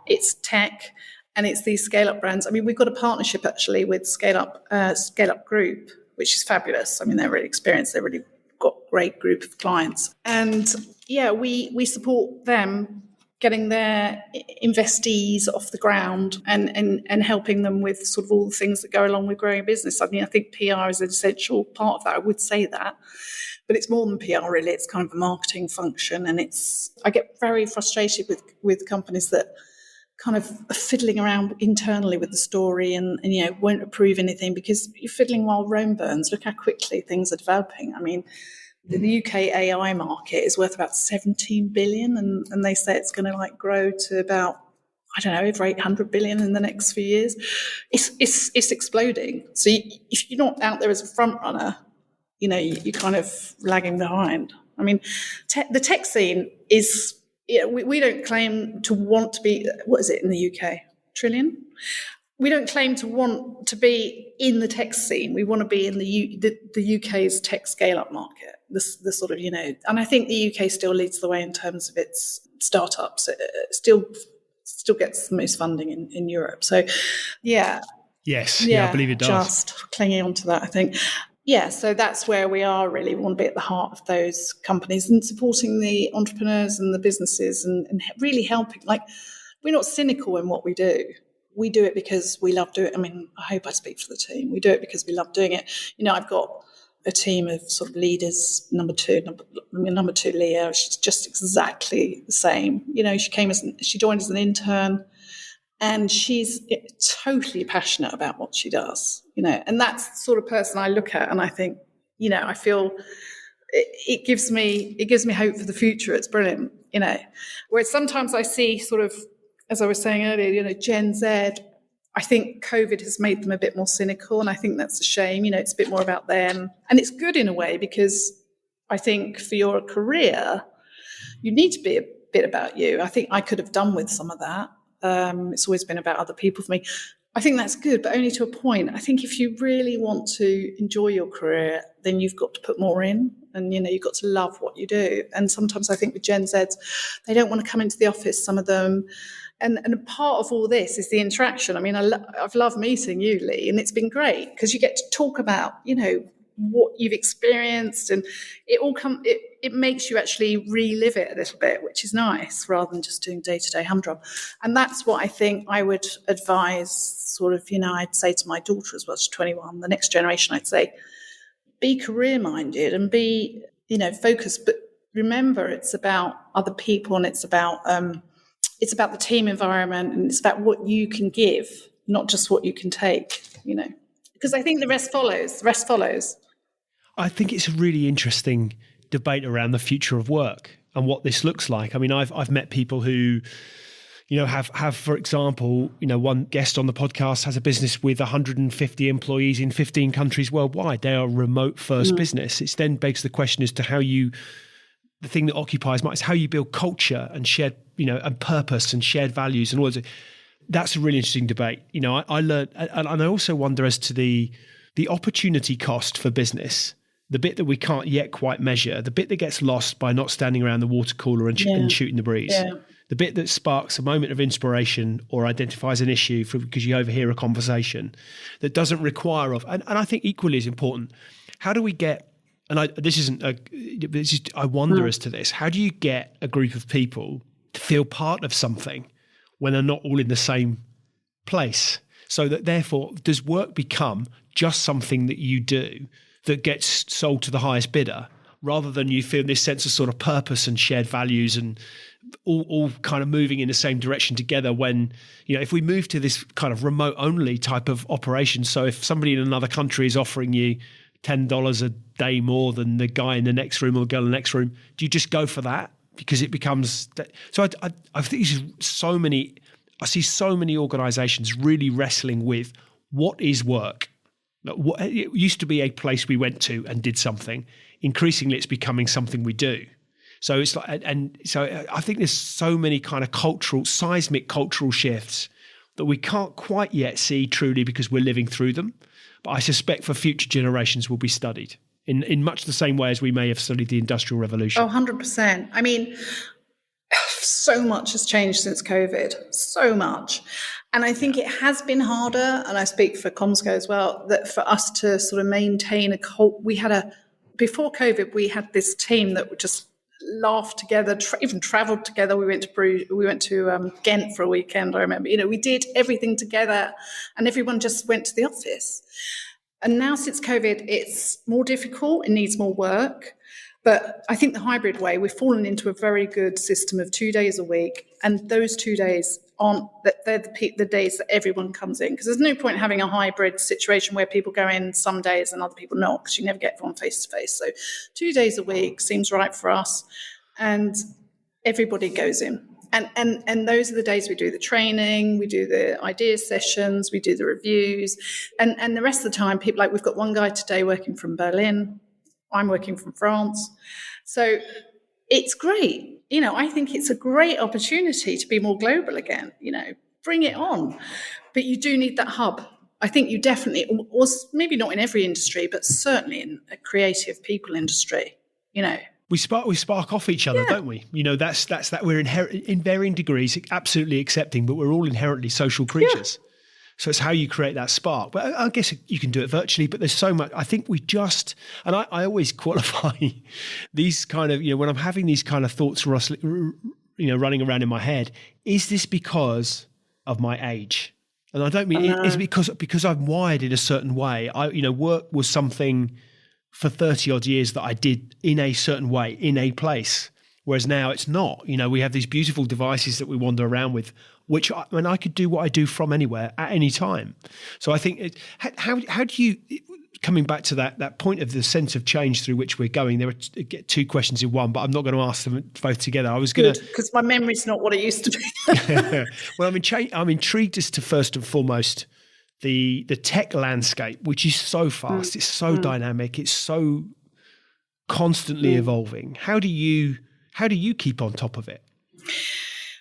It's tech, and it's these scale-up brands. I mean, we've got a partnership actually with Scale Up Group, which is fabulous. I mean, they're really experienced. They've really got a great group of clients, and yeah, we support them getting their investees off the ground and helping them with sort of all the things that go along with growing a business. I mean, I think PR is an essential part of that. I would say that, but it's more than PR really. It's kind of a marketing function, and I get very frustrated with companies that kind of are fiddling around internally with the story and won't approve anything because you're fiddling while Rome burns. Look how quickly things are developing. I mean, the UK AI market is worth about 17 billion, and they say it's going to grow to about, I don't know, over 800 billion in the next few years. It's exploding. So if you're not out there as a front runner, you're kind of lagging behind. I mean, the tech scene is, we don't claim to want to be, what is it in the UK? Trillion? We don't claim to want to be in the tech scene. We want to be in the UK's tech scale-up market. The sort of, and I think the UK still leads the way in terms of its startups. It still gets the most funding in Europe. So, yeah. Yes, yeah, I believe it does. Just clinging on to that, I think. Yeah, so that's where we are really. We want to be at the heart of those companies and supporting the entrepreneurs and the businesses and really helping. We're not cynical in what we do. We do it because we love doing it. I mean, I hope I speak for the team. We do it because we love doing it. I've got a team of sort of leaders. Number two, Leah, she's just exactly the same. She joined as an intern, and she's totally passionate about what she does. And that's the sort of person I look at, and I think, I feel it gives me hope for the future. It's brilliant. Whereas sometimes I see sort of, as I was saying earlier, Gen Z, I think COVID has made them a bit more cynical, and I think that's a shame. It's a bit more about them. And it's good in a way, because I think for your career, you need to be a bit about you. I think I could have done with some of that. It's always been about other people for me. I think that's good, but only to a point. I think if you really want to enjoy your career, then you've got to put more in, and you've got to love what you do. And sometimes I think with Gen Zs, they don't want to come into the office, some of them. And a part of all this is the interaction. I mean, I've loved meeting you, Lee, and it's been great because you get to talk about, what you've experienced, and it makes you actually relive it a little bit, which is nice, rather than just doing day-to-day humdrum. And that's what I think I would advise, sort of, I'd say to my daughter as well, she's 21, the next generation, I'd say, be career-minded and be, focused, but remember it's about other people, and it's about the team environment, and it's about what you can give, not just what you can take, because I think the rest follows. I think it's a really interesting debate around the future of work and what this looks like. I mean, I've met people who, have, for example, one guest on the podcast has a business with 150 employees in 15 countries worldwide. They are a remote first business. It then begs the question as to the thing that occupies is how you build culture and shared, and purpose and shared values and all of it. That's a really interesting debate. I learned, and I also wonder as to the opportunity cost for business, the bit that we can't yet quite measure, the bit that gets lost by not standing around the water cooler and shooting the breeze, the bit that sparks a moment of inspiration or identifies an issue because you overhear a conversation that doesn't require and I think equally as important, how do we get, and I wonder as to this, how do you get a group of people to feel part of something when they're not all in the same place? So that therefore, does work become just something that you do that gets sold to the highest bidder, rather than you feel this sense of sort of purpose and shared values and all kind of moving in the same direction together? When, if we move to this kind of remote only type of operation, so if somebody in another country is offering you $10 a day more than the guy in the next room or the girl in the next room, do you just go for that? Because it becomes so. I think I see so many organisations really wrestling with what is work. It used to be a place we went to and did something. Increasingly, it's becoming something we do. So it's like, and so I think there's so many kind of seismic cultural shifts that we can't quite yet see truly because we're living through them. But I suspect for future generations will be studied in much the same way as we may have studied the Industrial Revolution. Oh, 100%. I mean, so much has changed since COVID, so much. And I think it has been harder, and I speak for CommsCo as well, that for us to sort of maintain before COVID, we had this team that would just laugh together, even travelled together. We went to Ghent for a weekend, I remember. We did everything together, and everyone just went to the office. And now since COVID, it's more difficult, it needs more work. But I think the hybrid way, we've fallen into a very good system of 2 days a week. And those 2 days they're the days that everyone comes in. Because there's no point having a hybrid situation where people go in some days and other people not, because you never get everyone face to face. So 2 days a week seems right for us. And everybody goes in. And those are the days we do the training, we do the idea sessions, we do the reviews. And the rest of the time, people, like, we've got one guy today working from Berlin. I'm working from France. So it's great. I think it's a great opportunity to be more global again, bring it on. But you do need that hub. I think you definitely, or maybe not in every industry, but certainly in a creative people industry, We spark off each other, don't we? That's that we're in varying degrees, absolutely accepting, but we're all inherently social creatures. Yeah. So it's how you create that spark. But I guess you can do it virtually, but there's so much. I think and I always qualify these kind of, when I'm having these kind of thoughts, running around in my head, is this because of my age? And I don't mean it's because I'm wired in a certain way. Work was something for 30 odd years that I did in a certain way, in a place. Whereas now it's not. We have these beautiful devices that we wander around with, which I could do what I do from anywhere at any time. So I think how do you coming back to that point of the sense of change through which we're going, there are two questions in one, but I'm not going to ask them both together. I was going to, because my memory's not what it used to be. well, I'm intrigued as to, first and foremost, the tech landscape, which is so fast, it's so dynamic, it's so constantly evolving. How do you keep on top of it?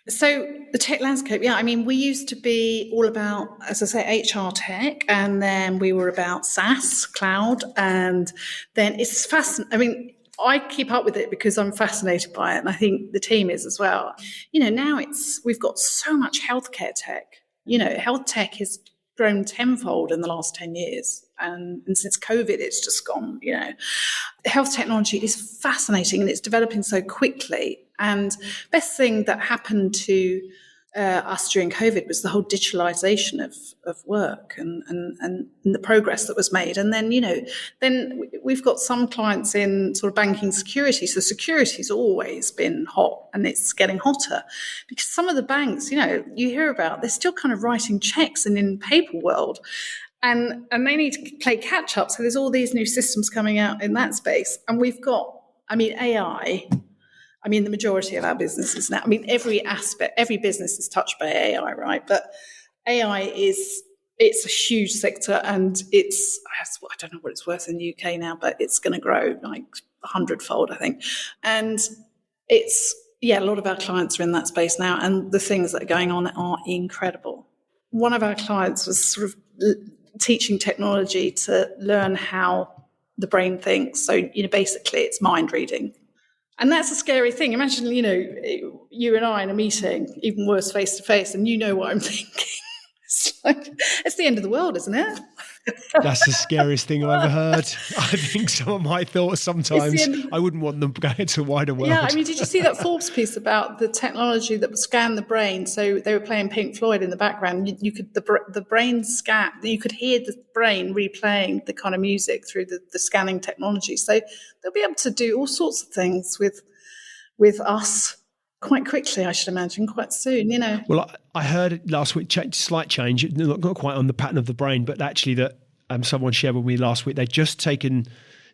So the tech landscape, I mean, we used to be all about, as I say, HR tech, and then we were about SaaS, cloud, and then it's fascinating. I mean, I keep up with it because I'm fascinated by it, and I think the team is as well. Now we've got so much healthcare tech. Health tech has grown tenfold in the last 10 years. And since COVID, it's just gone, Health technology is fascinating and it's developing so quickly. And best thing that happened to us during COVID was the whole digitalization of work and the progress that was made. And then, then we've got some clients in sort of banking security. So security's always been hot and it's getting hotter because some of the banks, you hear about, they're still kind of writing checks and in paper world. And they need to play catch up. So there's all these new systems coming out in that space. And we've got, AI. The majority of our businesses now, every aspect, every business is touched by AI, right? But AI it's a huge sector and I don't know what it's worth in the UK now, but it's going to grow like 100-fold, I think. And it's, a lot of our clients are in that space now. And the things that are going on are incredible. One of our clients was sort of teaching technology to learn how the brain thinks. So, basically it's mind reading. And that's a scary thing. Imagine, you and I in a meeting, even worse face to face, and you know what I'm thinking. It's the end of the world, isn't it? That's the scariest thing I've ever heard. I think some of my thoughts sometimes, I wouldn't want them going to a wider world. Yeah, did you see that Forbes piece about the technology that would scan the brain? So they were playing Pink Floyd in the background. You could the brain scan. You could hear the brain replaying the kind of music through the scanning technology. So they'll be able to do all sorts of things with us quite quickly, I should imagine, quite soon, Well, I heard last week, slight change, not quite on the pattern of the brain, but actually that someone shared with me last week, they'd just taken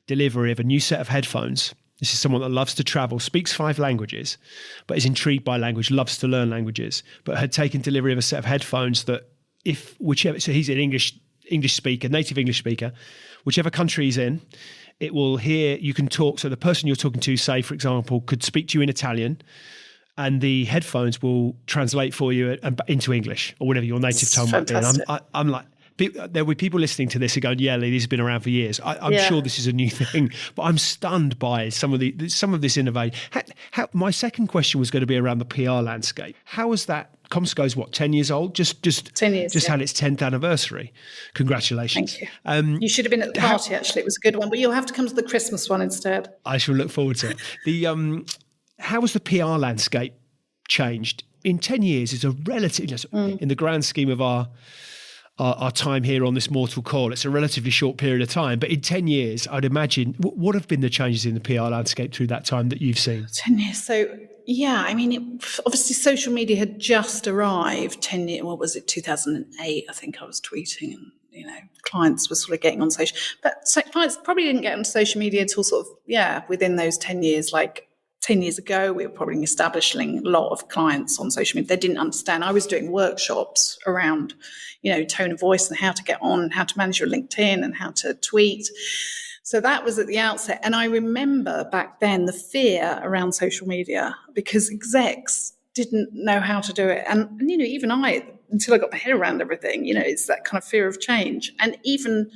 delivery of a new set of headphones. This is someone that loves to travel, speaks 5 languages, but is intrigued by language, loves to learn languages, but had taken delivery of a set of headphones that so he's an English speaker, native English speaker, whichever country he's in, it will hear, you can talk. So the person you're talking to, say, for example, could speak to you in Italian, and the headphones will translate for you into English or whatever your native tone might be. And I'm like, there will be people listening to this who go, yeah, Lee, this has been around for years. I'm sure this is a new thing, but I'm stunned by some of this innovation. My second question was going to be around the PR landscape. How is that? CommsCo is 10 years old? Just 10 years. Just had its 10th anniversary. Congratulations. Thank you. You should have been at the party, actually. It was a good one, but you'll have to come to the Christmas one instead. I shall look forward to it. How has the PR landscape changed? In 10 years, it's a relatively, in the grand scheme of our time here on this mortal call, it's a relatively short period of time. But in 10 years, I'd imagine, what have been the changes in the PR landscape through that time that you've seen? 10 years. So, obviously social media had just arrived 10 years, 2008, I think I was tweeting and, clients were sort of getting on social. But clients probably didn't get on social media until within those 10 years, like 10 years ago, we were probably establishing a lot of clients on social media. They didn't understand. I was doing workshops around, tone of voice and how to get on, and how to manage your LinkedIn and how to tweet. So that was at the outset. And I remember back then the fear around social media because execs didn't know how to do it. And even I, until I got my head around everything, it's that kind of fear of change. And even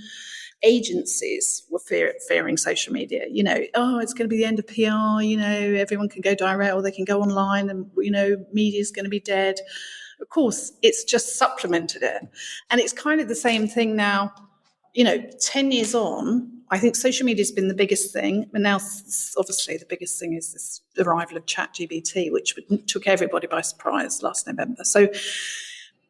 agencies were fearing social media, it's going to be the end of PR, everyone can go direct or they can go online and, media is going to be dead. Of course, it's just supplemented it. And it's kind of the same thing now, 10 years on, I think social media has been the biggest thing. And now, obviously, the biggest thing is this arrival of ChatGPT, which took everybody by surprise last November. So,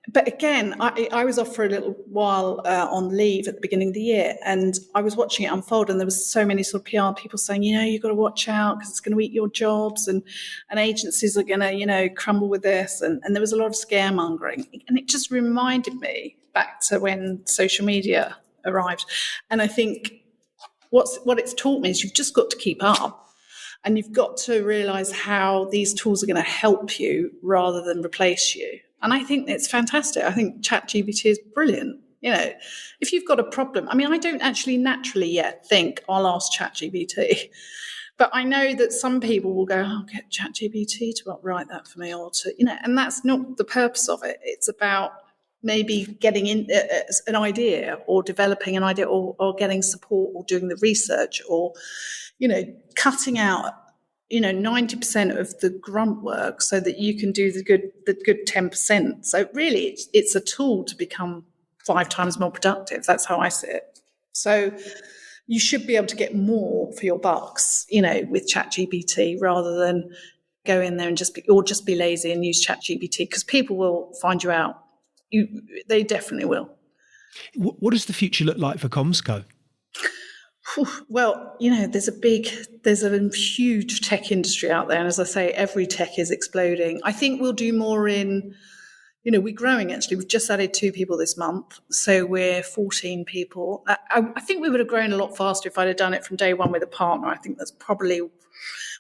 but again, I was off for a little while on leave at the beginning of the year, and I was watching it unfold, and there was so many sort of PR people saying, you've got to watch out because it's going to eat your jobs, and agencies are going to, crumble with this, and there was a lot of scaremongering, and it just reminded me back to when social media arrived. And I think what it's taught me is you've just got to keep up. And you've got to realise how these tools are going to help you rather than replace you. And I think it's fantastic. I think ChatGPT is brilliant. If you've got a problem, I don't actually naturally yet think I'll ask ChatGPT. But I know that some people will go, oh, get ChatGPT to write that for me, or to, and that's not the purpose of it. It's about maybe getting in an idea, or developing an idea, or getting support, or doing the research, or cutting out 90% of the grunt work so that you can do the good 10%. So really it's a tool to become 5 times more productive. That's how I see it. So you should be able to get more for your bucks, with ChatGPT, rather than go in there and just be lazy and use ChatGPT, because people will find you out. They definitely will. What does the future look like for CommsCo? Well, there's a huge tech industry out there. And as I say, every tech is exploding. I think we'll do more in, we're growing actually. We've just added 2 people this month. So we're 14 people. I think we would have grown a lot faster if I'd have done it from day one with a partner. I think that's probably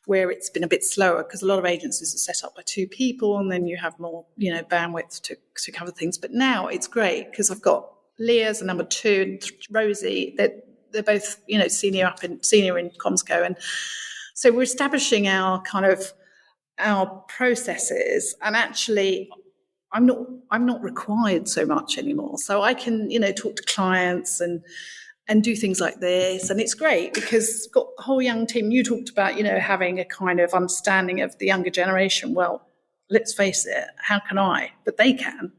where it's been a bit slower, because a lot of agencies are set up by 2 people, and then you have more, bandwidth to cover things. But now it's great because I've got Leah as a number 2 and Rosie. They're both, senior in CommsCo. And so we're establishing our processes, and actually I'm not required so much anymore. So I can, talk to clients and do things like this. And it's great because I've got a whole young team. You talked about, having a kind of understanding of the younger generation. Well, let's face it, how can I? But they can.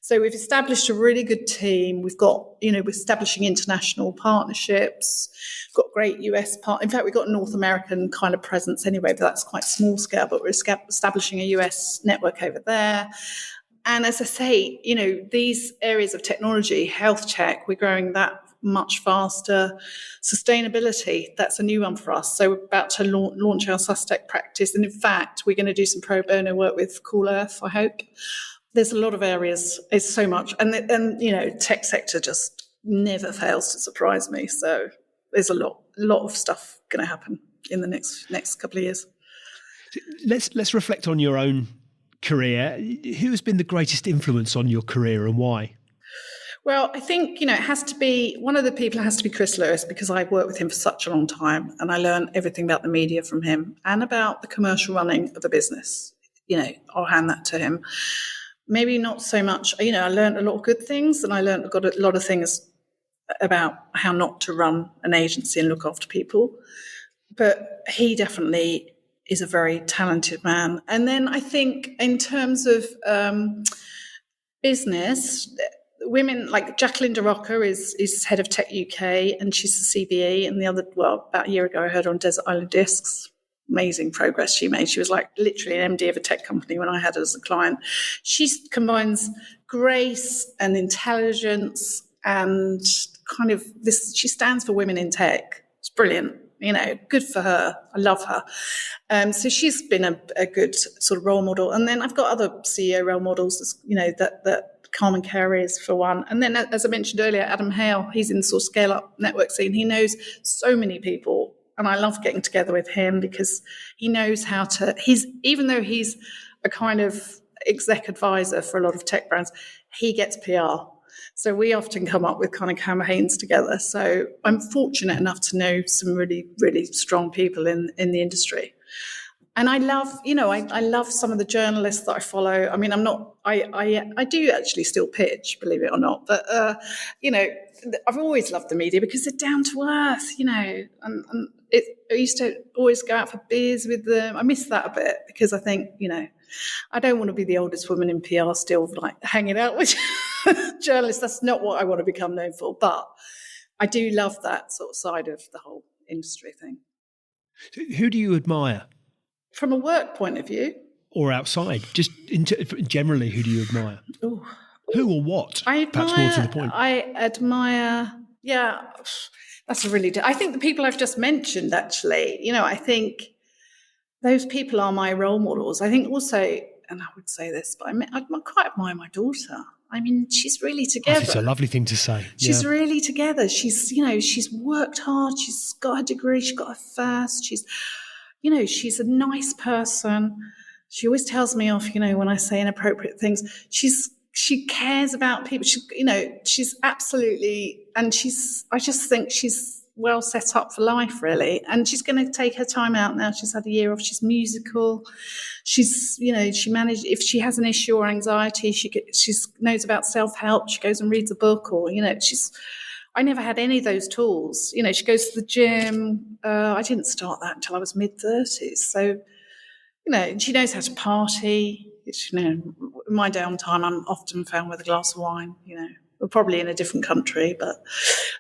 So we've established a really good team. We've got, we're establishing international partnerships. We've got great US in fact, we've got a North American kind of presence anyway, but that's quite small scale. But we're establishing a US network over there. And as I say, these areas of technology, health tech, we're growing that much faster. Sustainability, that's a new one for us. So we're about to launch our SUSTEC practice. And in fact, we're going to do some pro bono work with Cool Earth, I hope. There's a lot of areas. It's so much. And tech sector just never fails to surprise me. So there's a lot of stuff going to happen in the next couple of years. Let's reflect on your own career. Who has been the greatest influence on your career, and why? Well, I think, it has to be, one of the people has to be Chris Lewis, because I've worked with him for such a long time, and I learned everything about the media from him and about the commercial running of a business. I'll hand that to him. Maybe not so much, I learned a lot of good things, and I got a lot of things about how not to run an agency and look after people. But he definitely is a very talented man. And then I think in terms of business, women like Jacqueline DeRocca is head of Tech UK, and she's the CBE. And about a year ago, I heard her on Desert Island Discs. Amazing progress she made. She was like literally an MD of a tech company when I had her as a client. She combines grace and intelligence and kind of this. She stands for women in tech. It's brilliant. Good for her. I love her. So she's been a good sort of role model. And then I've got other CEO role models, that Carmen Carey is for one. And then, as I mentioned earlier, Adam Hale, he's in the sort of scale-up network scene. He knows so many people. And I love getting together with him because he knows how to, even though he's a kind of exec advisor for a lot of tech brands, he gets PR. So we often come up with kind of campaigns together. So I'm fortunate enough to know some really, really strong people in the industry. And I love, I love some of the journalists that I follow. I do actually still pitch, believe it or not. But, I've always loved the media because they're down to earth, and I used to always go out for beers with them. I miss that a bit because I think, I don't want to be the oldest woman in PR still like hanging out with journalists. That's not what I want to become known for. But I do love that sort of side of the whole industry thing. Who do you admire? From a work point of view? Or outside? Just generally, who do you admire? Ooh. Who or what? Perhaps more to the point. I admire, that's a really... I think the people I've just mentioned, actually, I think those people are my role models. I think also, and I would say this, but I quite admire my daughter. I mean, she's really together. It's a lovely thing to say. She's really together. She's, she's worked hard. She's got her degree. She's got her first. She's a nice person. She always tells me off, when I say inappropriate things. She cares about people. She's absolutely, and I just think she's well set up for life, really. And she's going to take her time out now. She's had a year off. She's musical. She's, she managed, if she has an issue or anxiety, she knows about self-help. She goes and reads a book, or, I never had any of those tools. She goes to the gym. I didn't start that until I was mid-30s. So, she knows how to party. In my downtime, I'm often found with a glass of wine, We're probably in a different country, but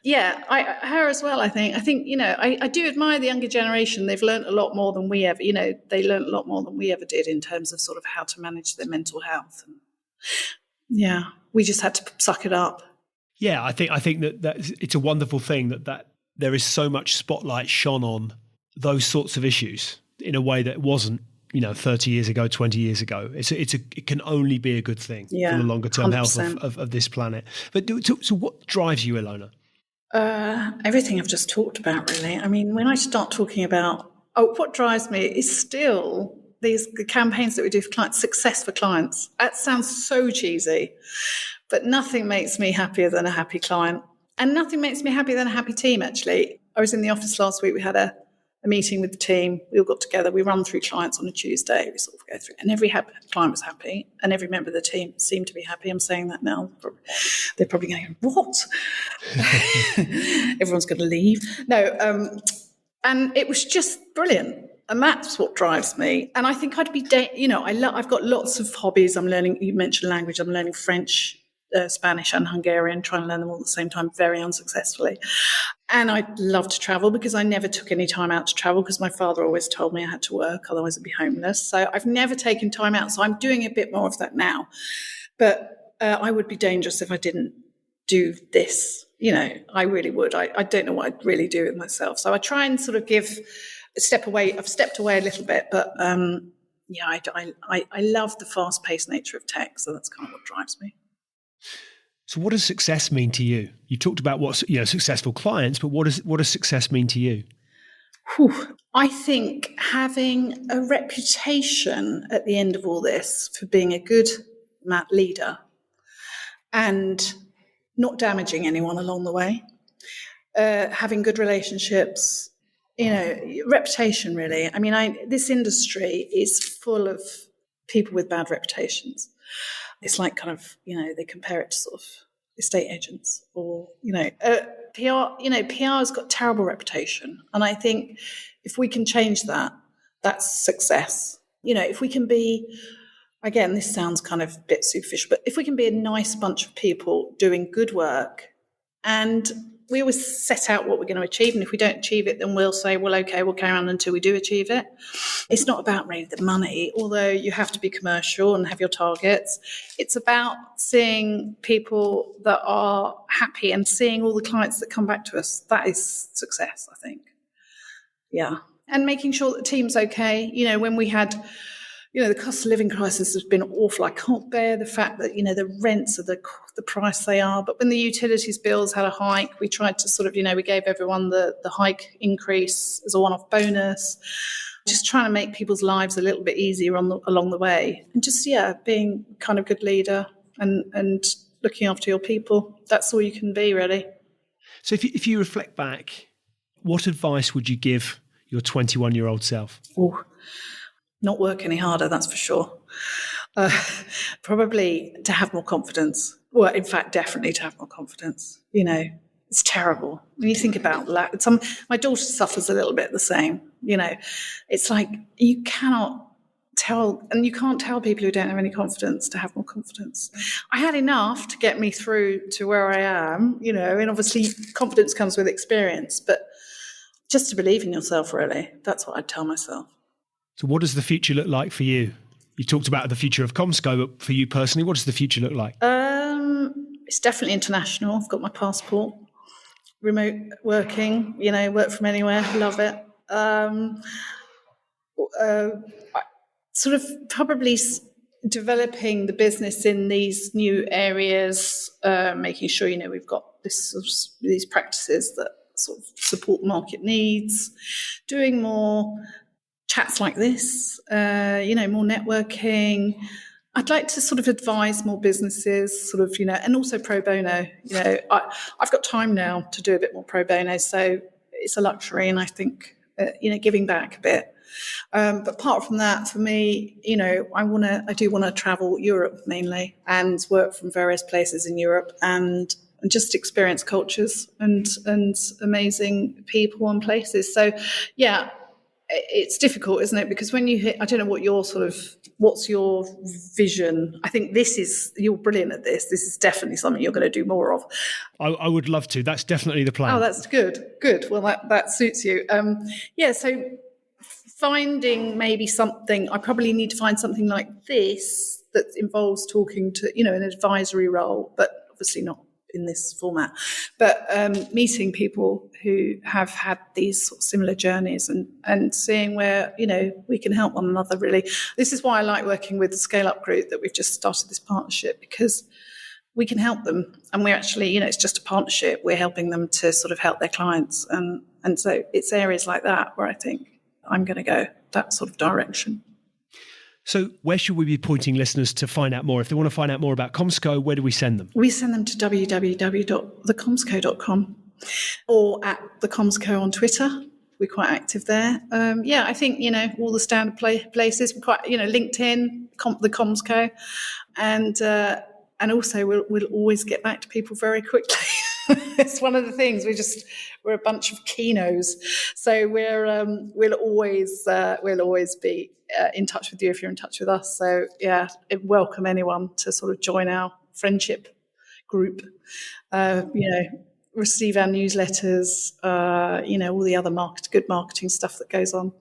yeah, her as well, I think. I do admire the younger generation. They've learned a lot more than we ever, they learned a lot more than we ever did in terms of sort of how to manage their mental health. And yeah, we just had to suck it up. Yeah, I think that it's a wonderful thing that there is so much spotlight shone on those sorts of issues in a way that wasn't, 30 years ago, 20 years ago. It can only be a good thing for the longer term 100%. Health of this planet. But so what drives you, Ilona? Everything I've just talked about, really. I mean, when I start talking about, what drives me is still the campaigns that we do for clients, success for clients. That sounds so cheesy, but nothing makes me happier than a happy client. And nothing makes me happier than a happy team, actually. I was in the office last week. We had a meeting with the team. We all got together. We run through clients on a Tuesday. We sort of go through, and every client was happy, and every member of the team seemed to be happy. I'm saying that now. They're probably going, what? Everyone's going to leave. No, and it was just brilliant. And that's what drives me. And I think I'd be, I've got lots of hobbies. I'm learning, you mentioned language, I'm learning French, Spanish and Hungarian, trying to learn them all at the same time, very unsuccessfully. And I'd love to travel because I never took any time out to travel because my father always told me I had to work, otherwise I'd be homeless. So I've never taken time out. So I'm doing a bit more of that now. But I would be dangerous if I didn't do this. I really would. I don't know what I'd really do with myself. So I try and sort of give a step away. I've stepped away a little bit, but I love the fast-paced nature of tech. So that's kind of what drives me. So what does success mean to you? You talked about what successful clients, but what does success mean to you? I think having a reputation at the end of all this for being a good leader and not damaging anyone along the way, having good relationships, reputation really. I mean, this industry is full of people with bad reputations. It's like kind of, they compare it to sort of estate agents or, PR, PR's got terrible reputation. And I think if we can change that, that's success. If we can be, again, this sounds kind of a bit superficial, but if we can be a nice bunch of people doing good work, and we always set out what we're going to achieve, and if we don't achieve it, then we'll say, well, okay, we'll carry on until we do achieve it. It's not about really the money, although you have to be commercial and have your targets. It's about seeing people that are happy and seeing all the clients that come back to us. That is success, I think. Yeah. And making sure that the team's okay. When we had, the cost of living crisis has been awful. I can't bear the fact that, the rents are the price they are. But when the utilities bills had a hike, we tried to sort of, we gave everyone the hike increase as a one-off bonus, just trying to make people's lives a little bit easier along the way. And just, being kind of good leader and looking after your people. That's all you can be, really. So if you reflect back, what advice would you give your 21-year-old self? Not work any harder, that's for sure. Probably to have more confidence. Well, in fact, definitely to have more confidence. It's terrible. When you think about my daughter suffers a little bit the same. It's like you can't tell people who don't have any confidence to have more confidence. I had enough to get me through to where I am, and obviously confidence comes with experience, but just to believe in yourself, really. That's what I'd tell myself. So what does the future look like for you? You talked about the future of CommsCo, but for you personally, what does the future look like? It's definitely international. I've got my passport. Remote working, work from anywhere. Love it. Sort of probably developing the business in these new areas, making sure, we've got these practices that sort of support market needs, doing more chats like this, more networking. I'd like to sort of advise more businesses, and also pro bono. I've got time now to do a bit more pro bono, so it's a luxury, and I think, giving back a bit. But apart from that, for me, I do want to travel Europe mainly and work from various places in Europe and just experience cultures and amazing people and places. So, yeah, it's difficult, isn't it? Because when you hit, I don't know what's your vision? I think you're brilliant at this. This is definitely something you're going to do more of. I would love to. That's definitely the plan. Oh, that's good. Good. Well, that suits you. So finding maybe something, I probably need to find something like this that involves talking to, an advisory role, but obviously not in this format, but meeting people who have had these sort of similar journeys and seeing where, we can help one another, really. This is why I like working with the Scale Up group that we've just started this partnership, because we can help them. And we're actually, it's just a partnership. We're helping them to sort of help their clients. And so it's areas like that where I think I'm going to go that sort of direction. So where should we be pointing listeners to find out more? If they want to find out more about CommsCo, where do we send them? We send them to www.thecommsco.com or at the CommsCo on Twitter. We're quite active there. I think, all the standard places. We're quite, LinkedIn, the CommsCo. And also we'll always get back to people very quickly. It's one of the things. We're a bunch of Kinos, so we'll always be in touch with you if you're in touch with us. So yeah, welcome anyone to sort of join our friendship group. Receive our newsletters. All the other good marketing stuff that goes on.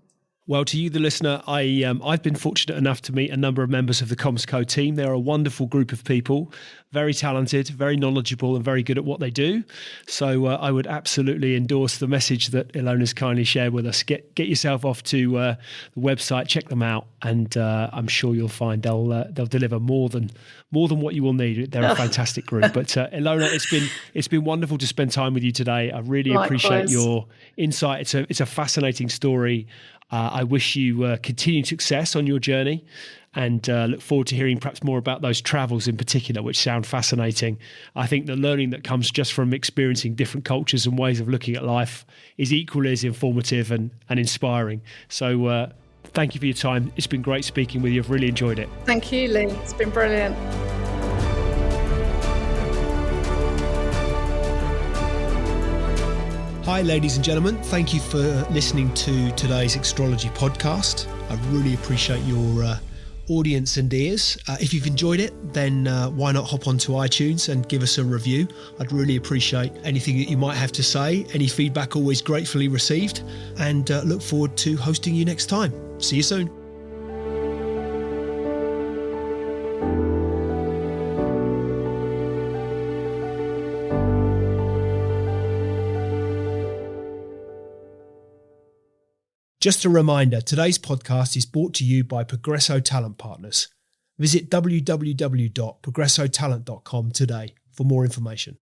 Well, to you, the listener, I've been fortunate enough to meet a number of members of the CommsCo team. They're a wonderful group of people, very talented, very knowledgeable, and very good at what they do. So I would absolutely endorse the message that Ilona's kindly shared with us. Get yourself off to the website, check them out, and I'm sure you'll find they'll deliver more than what you will need. They're a fantastic group. But Ilona, it's been wonderful to spend time with you today. I really appreciate your insight. It's a fascinating story. I wish you continued success on your journey, and look forward to hearing perhaps more about those travels in particular, which sound fascinating. I think the learning that comes just from experiencing different cultures and ways of looking at life is equally as informative and inspiring. So thank you for your time. It's been great speaking with you. I've really enjoyed it. Thank you, Lee. It's been brilliant. Hi, ladies and gentlemen. Thank you for listening to today's Extrology podcast. I really appreciate your audience and ears. If you've enjoyed it, then why not hop onto iTunes and give us a review? I'd really appreciate anything that you might have to say. Any feedback always gratefully received, and look forward to hosting you next time. See you soon. Just a reminder, today's podcast is brought to you by Progresso Talent Partners. Visit www.progressotalent.com today for more information.